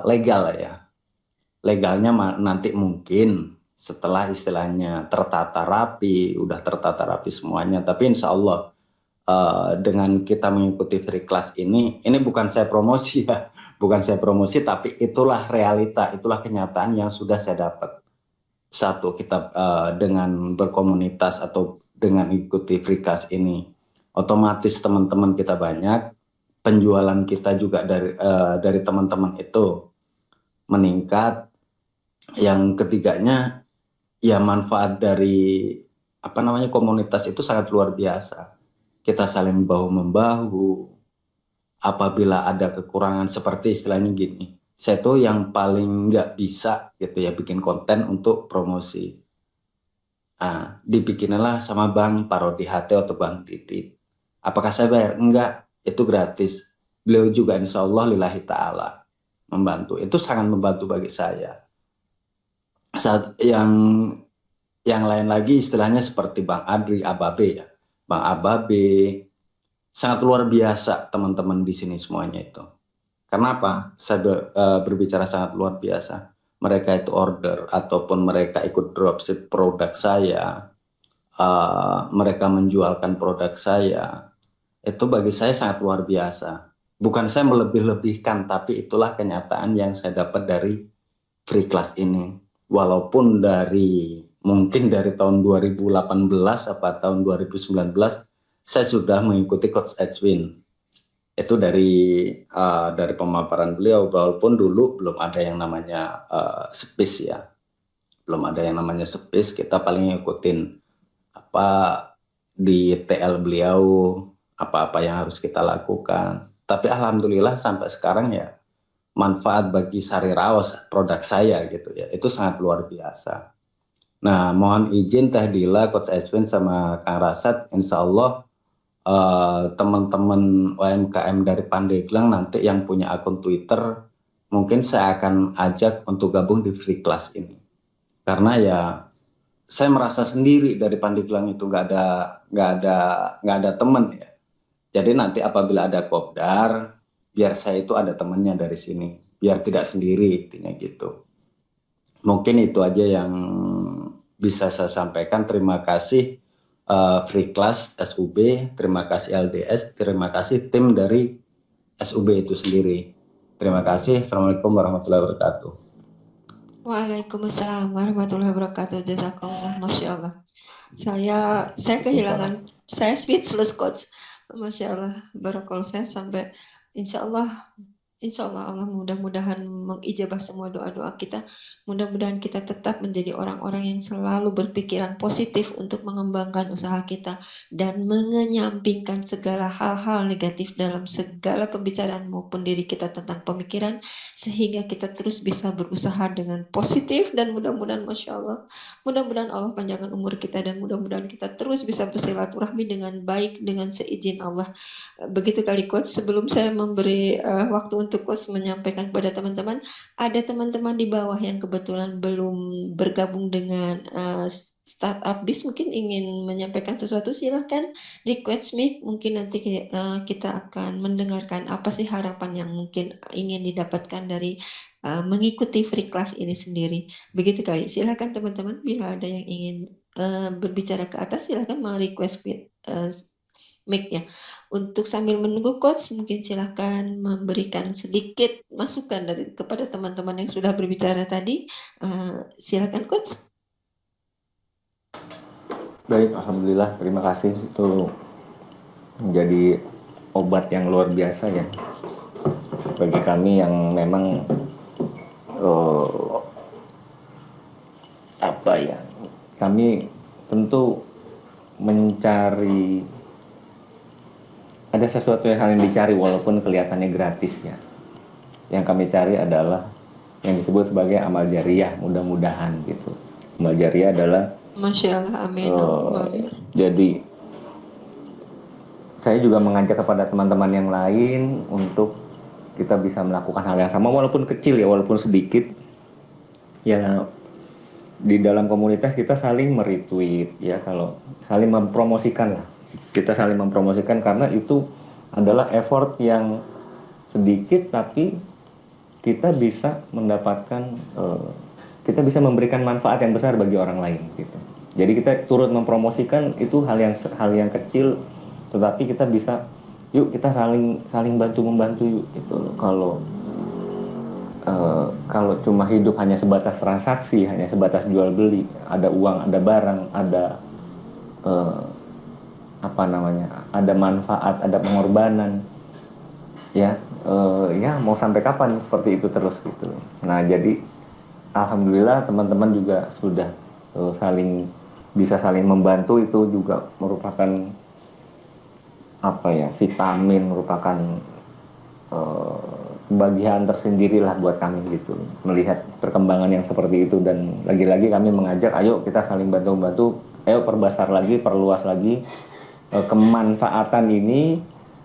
legal ya. Legalnya nanti mungkin setelah istilahnya tertata rapi, udah tertata rapi semuanya. Tapi insya Allah dengan kita mengikuti free class ini bukan saya promosi ya, bukan saya promosi, tapi itulah realita, itulah kenyataan yang sudah saya dapat. Satu, kita dengan berkomunitas atau dengan ikuti free class ini, otomatis teman-teman kita banyak, penjualan kita juga dari teman-teman itu meningkat. Yang ketiganya, ya manfaat dari komunitas itu sangat luar biasa. Kita saling bahu-membahu. Apabila ada kekurangan seperti istilahnya gini, saya tuh yang paling nggak bisa gitu ya bikin konten untuk promosi. Nah, dibikinilah sama Bang Parodi HT atau Bang Didit. Apakah saya bayar? Enggak, itu gratis. Beliau juga insya Allah lillahi ta'ala membantu. Itu sangat membantu bagi saya. Saat yang lain lagi istilahnya seperti Bang Adri Ababe ya. Bang Ababe, sangat luar biasa teman-teman di sini semuanya itu. Kenapa saya berbicara sangat luar biasa? Mereka itu order ataupun mereka ikut dropship produk saya, mereka menjualkan produk saya, itu bagi saya sangat luar biasa. Bukan saya melebih-lebihkan, tapi itulah kenyataan yang saya dapat dari free class ini. Walaupun dari mungkin dari tahun 2018 apa tahun 2019 saya sudah mengikuti Coach Edwin. Itu dari pemaparan beliau, walaupun dulu belum ada yang namanya SPIS ya. Belum ada yang namanya SPIS, kita paling ngikutin apa di TL beliau, apa-apa yang harus kita lakukan. Tapi alhamdulillah sampai sekarang ya manfaat bagi Sari Raos produk saya gitu ya, itu sangat luar biasa. Nah, mohon izin Teh Dila, Coach Edwin sama Kang Rasad, insya Allah teman-teman UMKM dari Pandeglang nanti yang punya akun Twitter mungkin saya akan ajak untuk gabung di free class ini, karena ya saya merasa sendiri dari Pandeglang itu nggak ada teman ya. Jadi nanti apabila ada kopdar, biar saya itu ada temannya dari sini, biar tidak sendiri, intinya gitu. Mungkin itu aja yang bisa saya sampaikan. Terima kasih free class SUB, terima kasih LDS, terima kasih tim dari SUB itu sendiri. Terima kasih. Assalamualaikum warahmatullahi wabarakatuh. Waalaikumsalam warahmatullahi wabarakatuh. Jazakallah, Masya Allah. Saya kehilangan, saya speechless Coach. Masya Allah, barakallah, saya sampai insya Allah Allah mudah-mudahan mengijabah semua doa-doa kita. Mudah-mudahan kita tetap menjadi orang-orang yang selalu berpikiran positif untuk mengembangkan usaha kita dan mengenyampingkan segala hal-hal negatif dalam segala pembicaraan maupun diri kita tentang pemikiran, sehingga kita terus bisa berusaha dengan positif. Dan mudah-mudahan Masya Allah, mudah-mudahan Allah panjangkan umur kita, dan mudah-mudahan kita terus bisa bersilaturahmi dengan baik dengan seizin Allah. Begitu kali Coach. Sebelum saya memberi waktu untuk Coach menyampaikan kepada teman-teman, ada teman-teman di bawah yang kebetulan belum bergabung dengan Startup Biz, mungkin ingin menyampaikan sesuatu, silahkan request mic. Mungkin nanti kita akan mendengarkan apa sih harapan yang mungkin ingin didapatkan dari mengikuti free class ini sendiri. Begitu kali. Silahkan teman-teman, bila ada yang ingin berbicara ke atas, silahkan merequest mic-nya. Untuk sambil menunggu Coach, mungkin silahkan memberikan sedikit masukan kepada teman-teman yang sudah berbicara tadi. Silahkan Coach. Baik, alhamdulillah, terima kasih. Itu menjadi obat yang luar biasa ya bagi kami yang memang kami tentu mencari, ada sesuatu yang saling dicari walaupun kelihatannya gratis ya. Yang kami cari adalah yang disebut sebagai amal jariah, mudah-mudahan gitu. Amal jariah adalah Masya Allah, amin. Jadi saya juga mengajak kepada teman-teman yang lain untuk kita bisa melakukan hal yang sama walaupun kecil ya, walaupun sedikit ya. Di dalam komunitas kita saling meretweet ya, kalau saling mempromosikan lah, kita saling mempromosikan, karena itu adalah effort yang sedikit tapi kita bisa mendapatkan kita bisa memberikan manfaat yang besar bagi orang lain gitu. Jadi kita turut mempromosikan itu hal yang kecil, tetapi kita bisa, yuk kita saling bantu-membantu yuk gitu. Kalau cuma hidup hanya sebatas transaksi, hanya sebatas jual beli, ada uang, ada barang, ada ada manfaat, ada pengorbanan ya, mau sampai kapan seperti itu terus gitu. Nah, jadi alhamdulillah teman-teman juga sudah bisa saling membantu. Itu juga merupakan vitamin, merupakan bagian tersendiri lah buat kami gitu, melihat perkembangan yang seperti itu. Dan lagi-lagi kami mengajak, ayo kita saling bantu-bantu, ayo perbesar lagi, perluas lagi kemanfaatan ini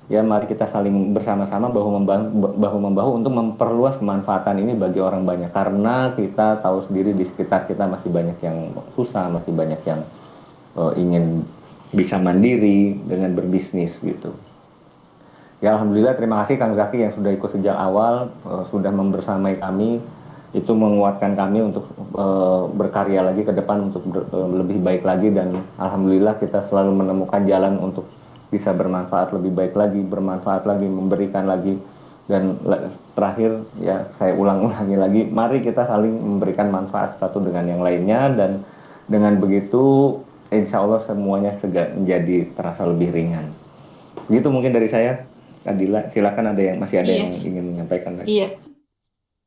ya. Mari kita saling bersama-sama bahu-membahu untuk memperluas kemanfaatan ini bagi orang banyak, karena kita tahu sendiri di sekitar kita masih banyak yang susah, masih banyak yang ingin bisa mandiri dengan berbisnis gitu. Ya alhamdulillah, terima kasih Kang Zaki yang sudah ikut sejak awal, sudah membersamai kami, itu menguatkan kami untuk berkarya lagi ke depan untuk lebih baik lagi. Dan alhamdulillah kita selalu menemukan jalan untuk bisa bermanfaat lebih baik lagi, bermanfaat lagi, memberikan lagi. Dan terakhir ya saya ulang-ulangi lagi, mari kita saling memberikan manfaat satu dengan yang lainnya. Dan Dengan begitu, insya Allah semuanya menjadi terasa lebih ringan. Gitu mungkin dari saya. Adila, silakan masih ada yang ingin menyampaikan lagi. Iya.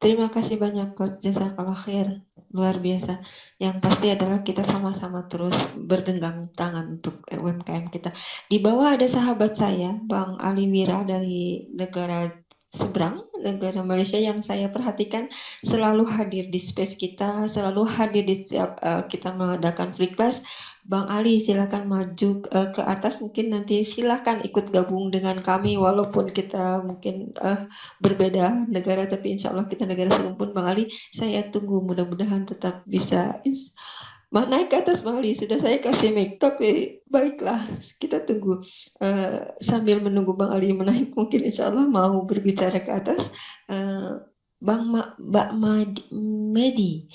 Terima kasih banyak Coach, jazakallah khair, luar biasa. Yang pasti adalah kita sama-sama terus bergenggang tangan untuk UMKM kita. Di bawah ada sahabat saya, Bang Ali Wira dari negara seberang, negara Malaysia, yang saya perhatikan selalu hadir di space kita, selalu hadir di setiap kita mengadakan free class. Bang Ali, silakan maju ke atas, mungkin nanti silakan ikut gabung dengan kami walaupun kita mungkin berbeda negara, tapi insya Allah kita negara serumpun. Bang Ali, saya tunggu, mudah-mudahan tetap bisa naik ke atas. Bang Ali, sudah saya kasih mic, tapi baiklah, kita tunggu. Sambil menunggu Bang Ali menaik, mungkin insya Allah mau berbicara ke atas. Mbak Medi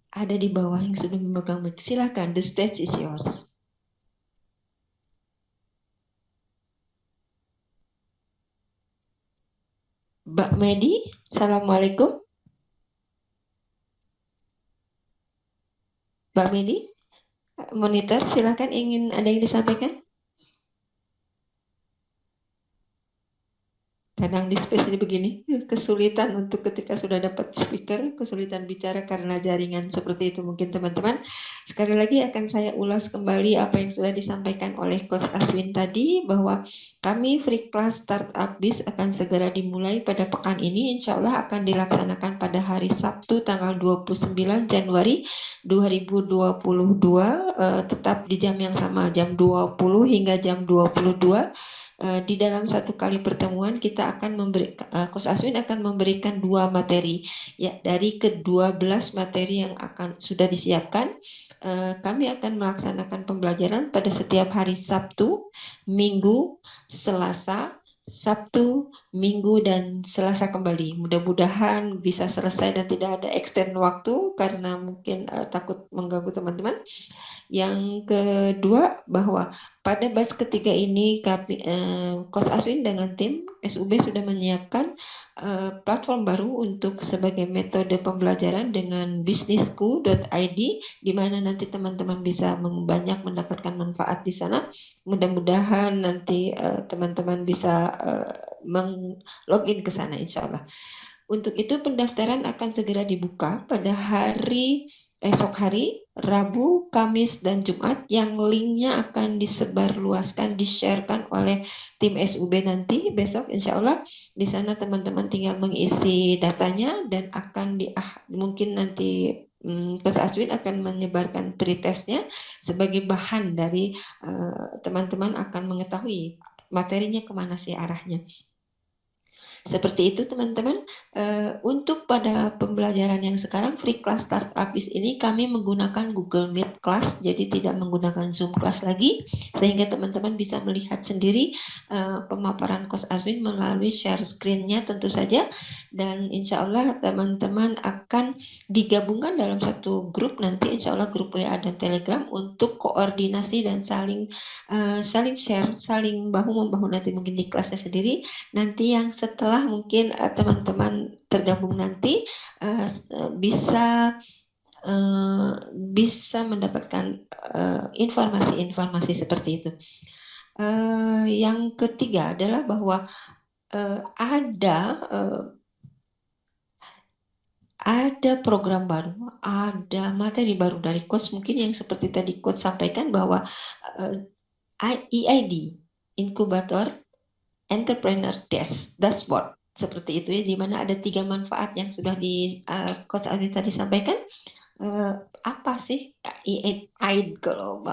ada di bawah yang sudah memegang mic. Silakan, the stage is yours. Mbak Medi, Assalamualaikum. Mbak Medi, monitor, silakan, ingin ada yang disampaikan? Kadang di space ini begini, kesulitan untuk ketika sudah dapat speaker, kesulitan bicara karena jaringan seperti itu mungkin teman-teman. Sekali lagi akan saya ulas kembali apa yang sudah disampaikan oleh Coach Aswin tadi, bahwa kami free class startup biz akan segera dimulai pada pekan ini. Insya Allah akan dilaksanakan pada hari Sabtu tanggal 29 Januari 2022, tetap di jam yang sama, jam 20 hingga jam 22. Di dalam satu kali pertemuan kita akan Coach Aswin akan memberikan 2 materi, ya, dari ke-12 materi yang sudah disiapkan. Kami akan melaksanakan pembelajaran pada setiap hari Sabtu, Minggu, Selasa, Sabtu, Minggu, dan Selasa kembali. Mudah-mudahan bisa selesai dan tidak ada extend waktu karena mungkin takut mengganggu teman-teman. Yang kedua, bahwa pada batch ketiga ini Coach Aswin dengan tim SUB sudah menyiapkan platform baru untuk sebagai metode pembelajaran dengan bisnisku.id, di mana nanti teman-teman bisa banyak mendapatkan manfaat di sana. Mudah-mudahan nanti teman-teman bisa login ke sana insya Allah. Untuk itu pendaftaran akan segera dibuka pada esok hari, Rabu, Kamis, dan Jumat, yang linknya akan disebarluaskan, di-sharekan oleh tim SUB nanti besok insya Allah. Di sana teman-teman tinggal mengisi datanya dan akan mungkin nanti Coach Aswin akan menyebarkan pretestnya sebagai bahan dari teman-teman akan mengetahui materinya kemana sih arahnya. Seperti itu teman-teman. Untuk pada pembelajaran yang sekarang free class startup biz ini kami menggunakan Google Meet Class, jadi tidak menggunakan Zoom Class lagi, sehingga teman-teman bisa melihat sendiri pemaparan Coach Aswin melalui share screen-nya tentu saja. Dan insya Allah teman-teman akan digabungkan dalam satu grup nanti, insya Allah grup WA dan Telegram, untuk koordinasi dan saling share, saling bahu-membahu nanti mungkin di kelasnya sendiri. Nanti yang setelah mungkin teman-teman tergabung nanti bisa mendapatkan informasi-informasi seperti itu. Yang ketiga adalah bahwa ada program baru, ada materi baru dari Coach, mungkin yang seperti tadi Coach sampaikan bahwa EID, Inkubator Entrepreneur Dashboard, seperti itu ya, di mana ada 3 manfaat yang sudah di Coach Aswin tadi sampaikan. Apa sih EID kalau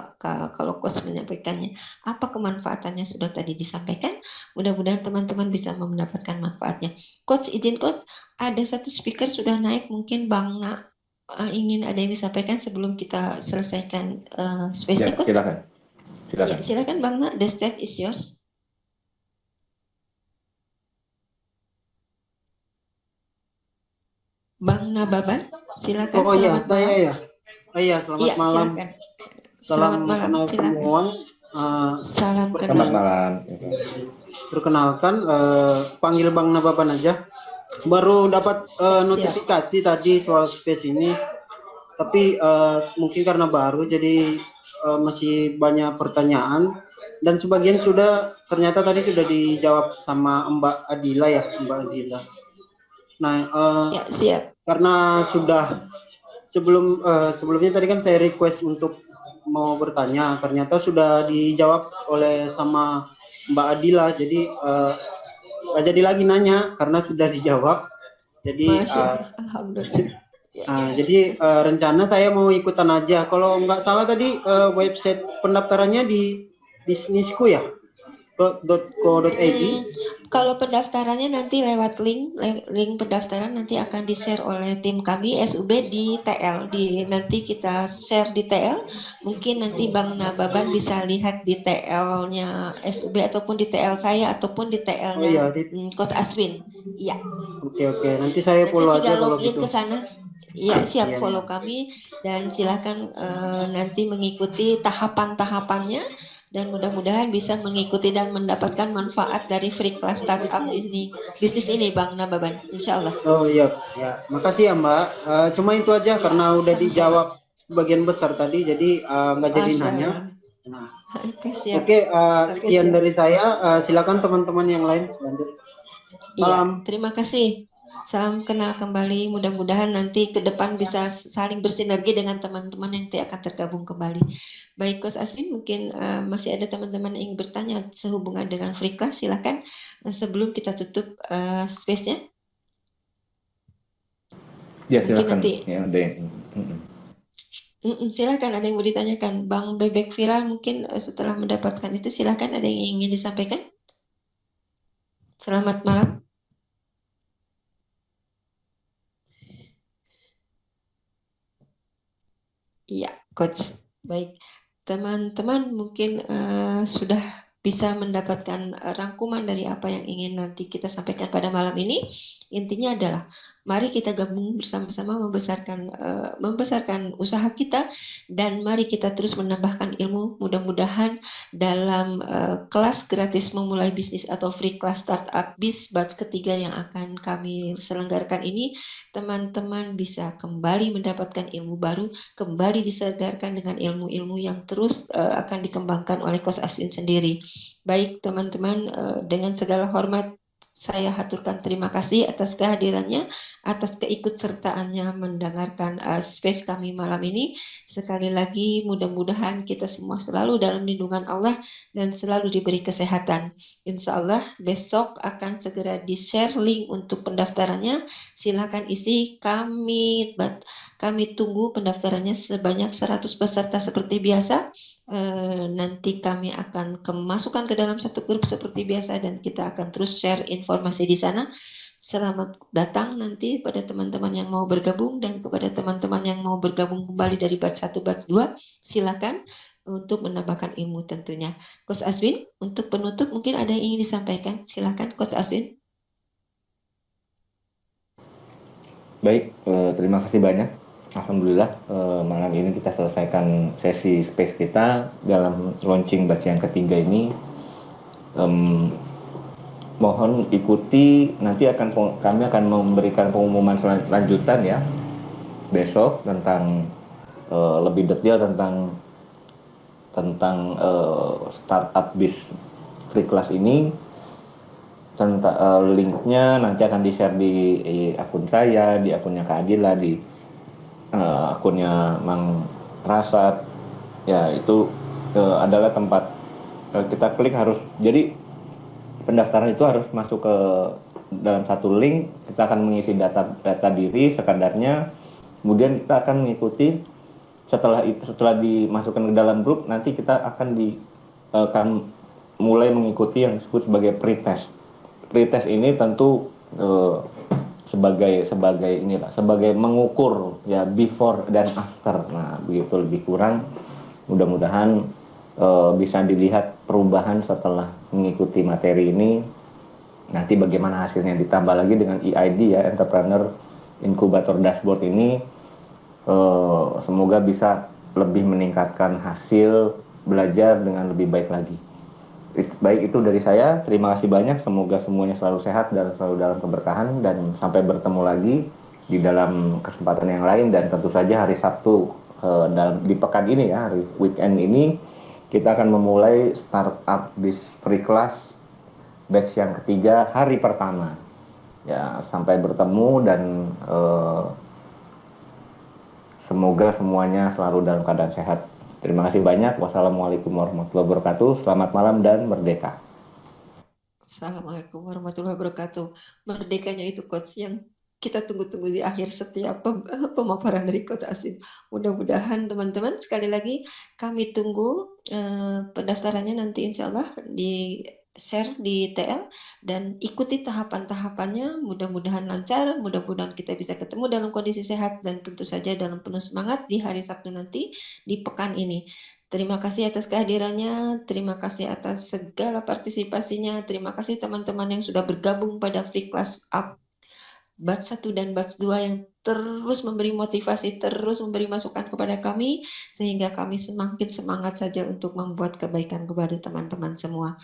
Coach menyampaikannya? Apa kemanfaatannya sudah tadi disampaikan. Mudah-mudahan teman-teman bisa mendapatkan manfaatnya. Coach, izin Coach, ada satu speaker sudah naik, mungkin Bang Na ingin ada yang disampaikan sebelum kita selesaikan space-nya, Coach. Silakan. Ya, silakan Bang Na, the stage is yours. Bang Nababan, silakan. Oh iya, saya ya. Oh iya, selamat malam. Silakan. Salam Selamat malam, kenal silakan. semua. Salam kenal. Selamat malam. Perkenalkan, panggil Bang Nababan aja. Baru dapat notifikasi tadi soal space ini. tapi mungkin karena baru jadi masih banyak pertanyaan dan sebagian sudah ternyata tadi sudah dijawab sama Mbak Adila ya, Mbak Adila. Nah, Ya, siap. karena sudah sebelumnya tadi kan saya request untuk mau bertanya, ternyata sudah dijawab oleh sama Mbak Adila, jadi nggak jadi lagi nanya karena sudah dijawab. Jadi Masya Allah, alhamdulillah. Ya. jadi rencana saya mau ikutan aja. Kalau nggak salah tadi website pendaftarannya di bisnisku ya, .co.id. Kalau pendaftarannya nanti lewat link pendaftaran nanti akan di-share oleh tim kami SUB di TL. Nanti kita share di TL. Mungkin nanti Bang Nababan bisa lihat di TL-nya SUB ataupun di TL saya ataupun di TL-nya Coach Aswin. Iya. Oke. Nanti saya follow aja kalau gitu. Ke sana. Iya, siap, follow kami dan silakan nanti mengikuti tahapan-tahapannya. Dan mudah-mudahan bisa mengikuti dan mendapatkan manfaat dari free class startup bisnis ini Bang Nababan, insya Allah. Oh iya, ya. Makasih ya Mbak. Cuma itu aja karena udah dijawab bagian besar tadi, jadi nggak jadi nanya. Nah, oke, sekian dari saya. Silakan teman-teman yang lain lanjut. Salam. Iya, terima kasih. Salam kenal kembali. Mudah-mudahan nanti ke depan bisa saling bersinergi dengan teman-teman yang akan tergabung kembali. Baik, Coach Aswin, mungkin masih ada teman-teman yang ingin bertanya sehubungan dengan free class. Silakan sebelum kita tutup space-nya. Ya, silakan. Nanti, ya, ada yang... Silakan, ada yang mau ditanyakan. Bang Bebek Viral mungkin setelah mendapatkan itu, silakan, ada yang ingin disampaikan. Selamat malam. Iya, Coach. Baik, teman-teman mungkin sudah bisa mendapatkan rangkuman dari apa yang ingin nanti kita sampaikan pada malam ini. Intinya adalah mari kita gabung bersama-sama membesarkan usaha kita dan mari kita terus menambahkan ilmu. Mudah-mudahan dalam kelas gratis memulai bisnis atau free class startup bis batch ketiga yang akan kami selenggarakan ini, teman-teman bisa kembali mendapatkan ilmu baru, kembali disegarkan dengan ilmu-ilmu yang terus akan dikembangkan oleh Coach Aswin sendiri. Baik teman-teman, dengan segala hormat saya haturkan terima kasih atas kehadirannya, atas keikutsertaannya mendengarkan space kami malam ini. Sekali lagi mudah-mudahan kita semua selalu dalam lindungan Allah dan selalu diberi kesehatan. Insya Allah besok akan segera di-share link untuk pendaftarannya. Silakan isi, kami tunggu pendaftarannya sebanyak 100 peserta seperti biasa. Nanti kami akan masukkan ke dalam satu grup seperti biasa dan kita akan terus share informasi di sana. Selamat datang nanti pada teman-teman yang mau bergabung dan kepada teman-teman yang mau bergabung kembali dari batch 1, batch 2, silakan untuk menambahkan ilmu tentunya. Coach Aswin, untuk penutup mungkin ada yang ingin disampaikan. Silakan Coach Aswin. Baik, terima kasih banyak. Alhamdulillah malam ini kita selesaikan sesi space kita dalam launching batch yang ketiga ini. Mohon ikuti, nanti kami akan memberikan pengumuman lanjutan ya besok tentang lebih detail tentang startup bis free class ini. Tentang linknya nanti akan di-share di akun saya, di akunnya Kak Adila, di akunnya Mang Rasat. Ya, itu adalah tempat kita klik harus. Jadi pendaftaran itu harus masuk ke dalam satu link. Kita akan mengisi data diri sekadarnya. Kemudian kita akan mengikuti setelah dimasukkan ke dalam grup, nanti kita akan mulai mengikuti yang disebut sebagai pretest. Pretest ini tentu sebagai mengukur ya before dan after. Nah, begitu lebih kurang. Mudah-mudahan bisa dilihat perubahan setelah mengikuti materi ini. Nanti bagaimana hasilnya, ditambah lagi dengan EID ya, Entrepreneur Incubator Dashboard ini, semoga bisa lebih meningkatkan hasil belajar dengan lebih baik lagi. Baik, itu dari saya. Terima kasih banyak. Semoga semuanya selalu sehat dan selalu dalam keberkahan, dan sampai bertemu lagi. di dalam kesempatan yang lain. Dan tentu saja hari Sabtu di pekan ini ya, hari weekend ini kita akan memulai startup bis free class batch yang ketiga hari pertama ya. Sampai bertemu dan semoga semuanya selalu dalam keadaan sehat. Terima kasih banyak. Wassalamualaikum warahmatullahi wabarakatuh. Selamat malam dan merdeka. Assalamualaikum warahmatullahi wabarakatuh. Merdekanya itu coach yang kita tunggu-tunggu di akhir setiap pemaparan dari Coach Asim. Mudah-mudahan teman-teman sekali lagi kami tunggu pendaftarannya nanti insya Allah di share di TL dan ikuti tahapan-tahapannya. Mudah-mudahan lancar, mudah-mudahan kita bisa ketemu dalam kondisi sehat dan tentu saja dalam penuh semangat di hari Sabtu nanti di pekan ini. Terima kasih atas kehadirannya, terima kasih atas segala partisipasinya, terima kasih teman-teman yang sudah bergabung pada Free Class Up batch 1 dan batch 2 yang terus memberi motivasi, terus memberi masukan kepada kami, sehingga kami semakin semangat saja untuk membuat kebaikan kepada teman-teman semua.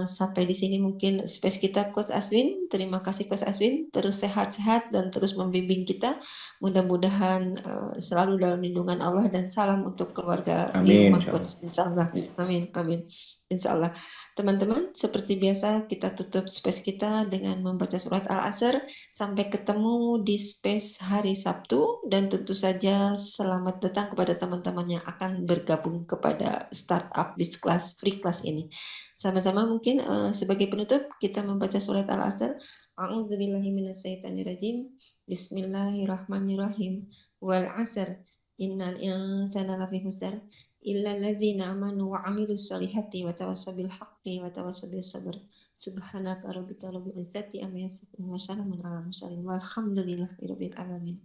Sampai di sini mungkin space kita Coach Aswin. Terima kasih Coach Aswin, terus sehat-sehat dan terus membimbing kita. Mudah-mudahan selalu dalam lindungan Allah dan salam untuk keluarga di Amin, rumah insya Allah. Coach, insya Allah. Amin, amin. Insya Allah. Teman-teman, seperti biasa kita tutup space kita dengan membaca surat Al-Asr. Sampai ketemu di space hari Sabtu dan tentu saja selamat datang kepada teman-teman yang akan bergabung kepada startup bis class free class ini. Sama-sama mungkin sebagai penutup kita membaca surat Al-Asr. A'udzubillahi minasyaitonirrajim. Bismillahirrahmanirrahim. Wal 'asr. Innal insana lafi khusr illa alladzina amanu wa 'amilus solihati wa tawassaw bil haqqi wa tawassaw bis sabr. Subhanaka rabbika rabbil izzati amma yasifun wa salamun alal mursalin walhamdulillahirabbil alamin.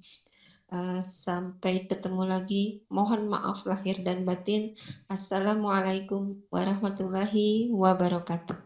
Sampai ketemu lagi. Mohon maaf lahir dan batin. Assalamualaikum warahmatullahi wabarakatuh.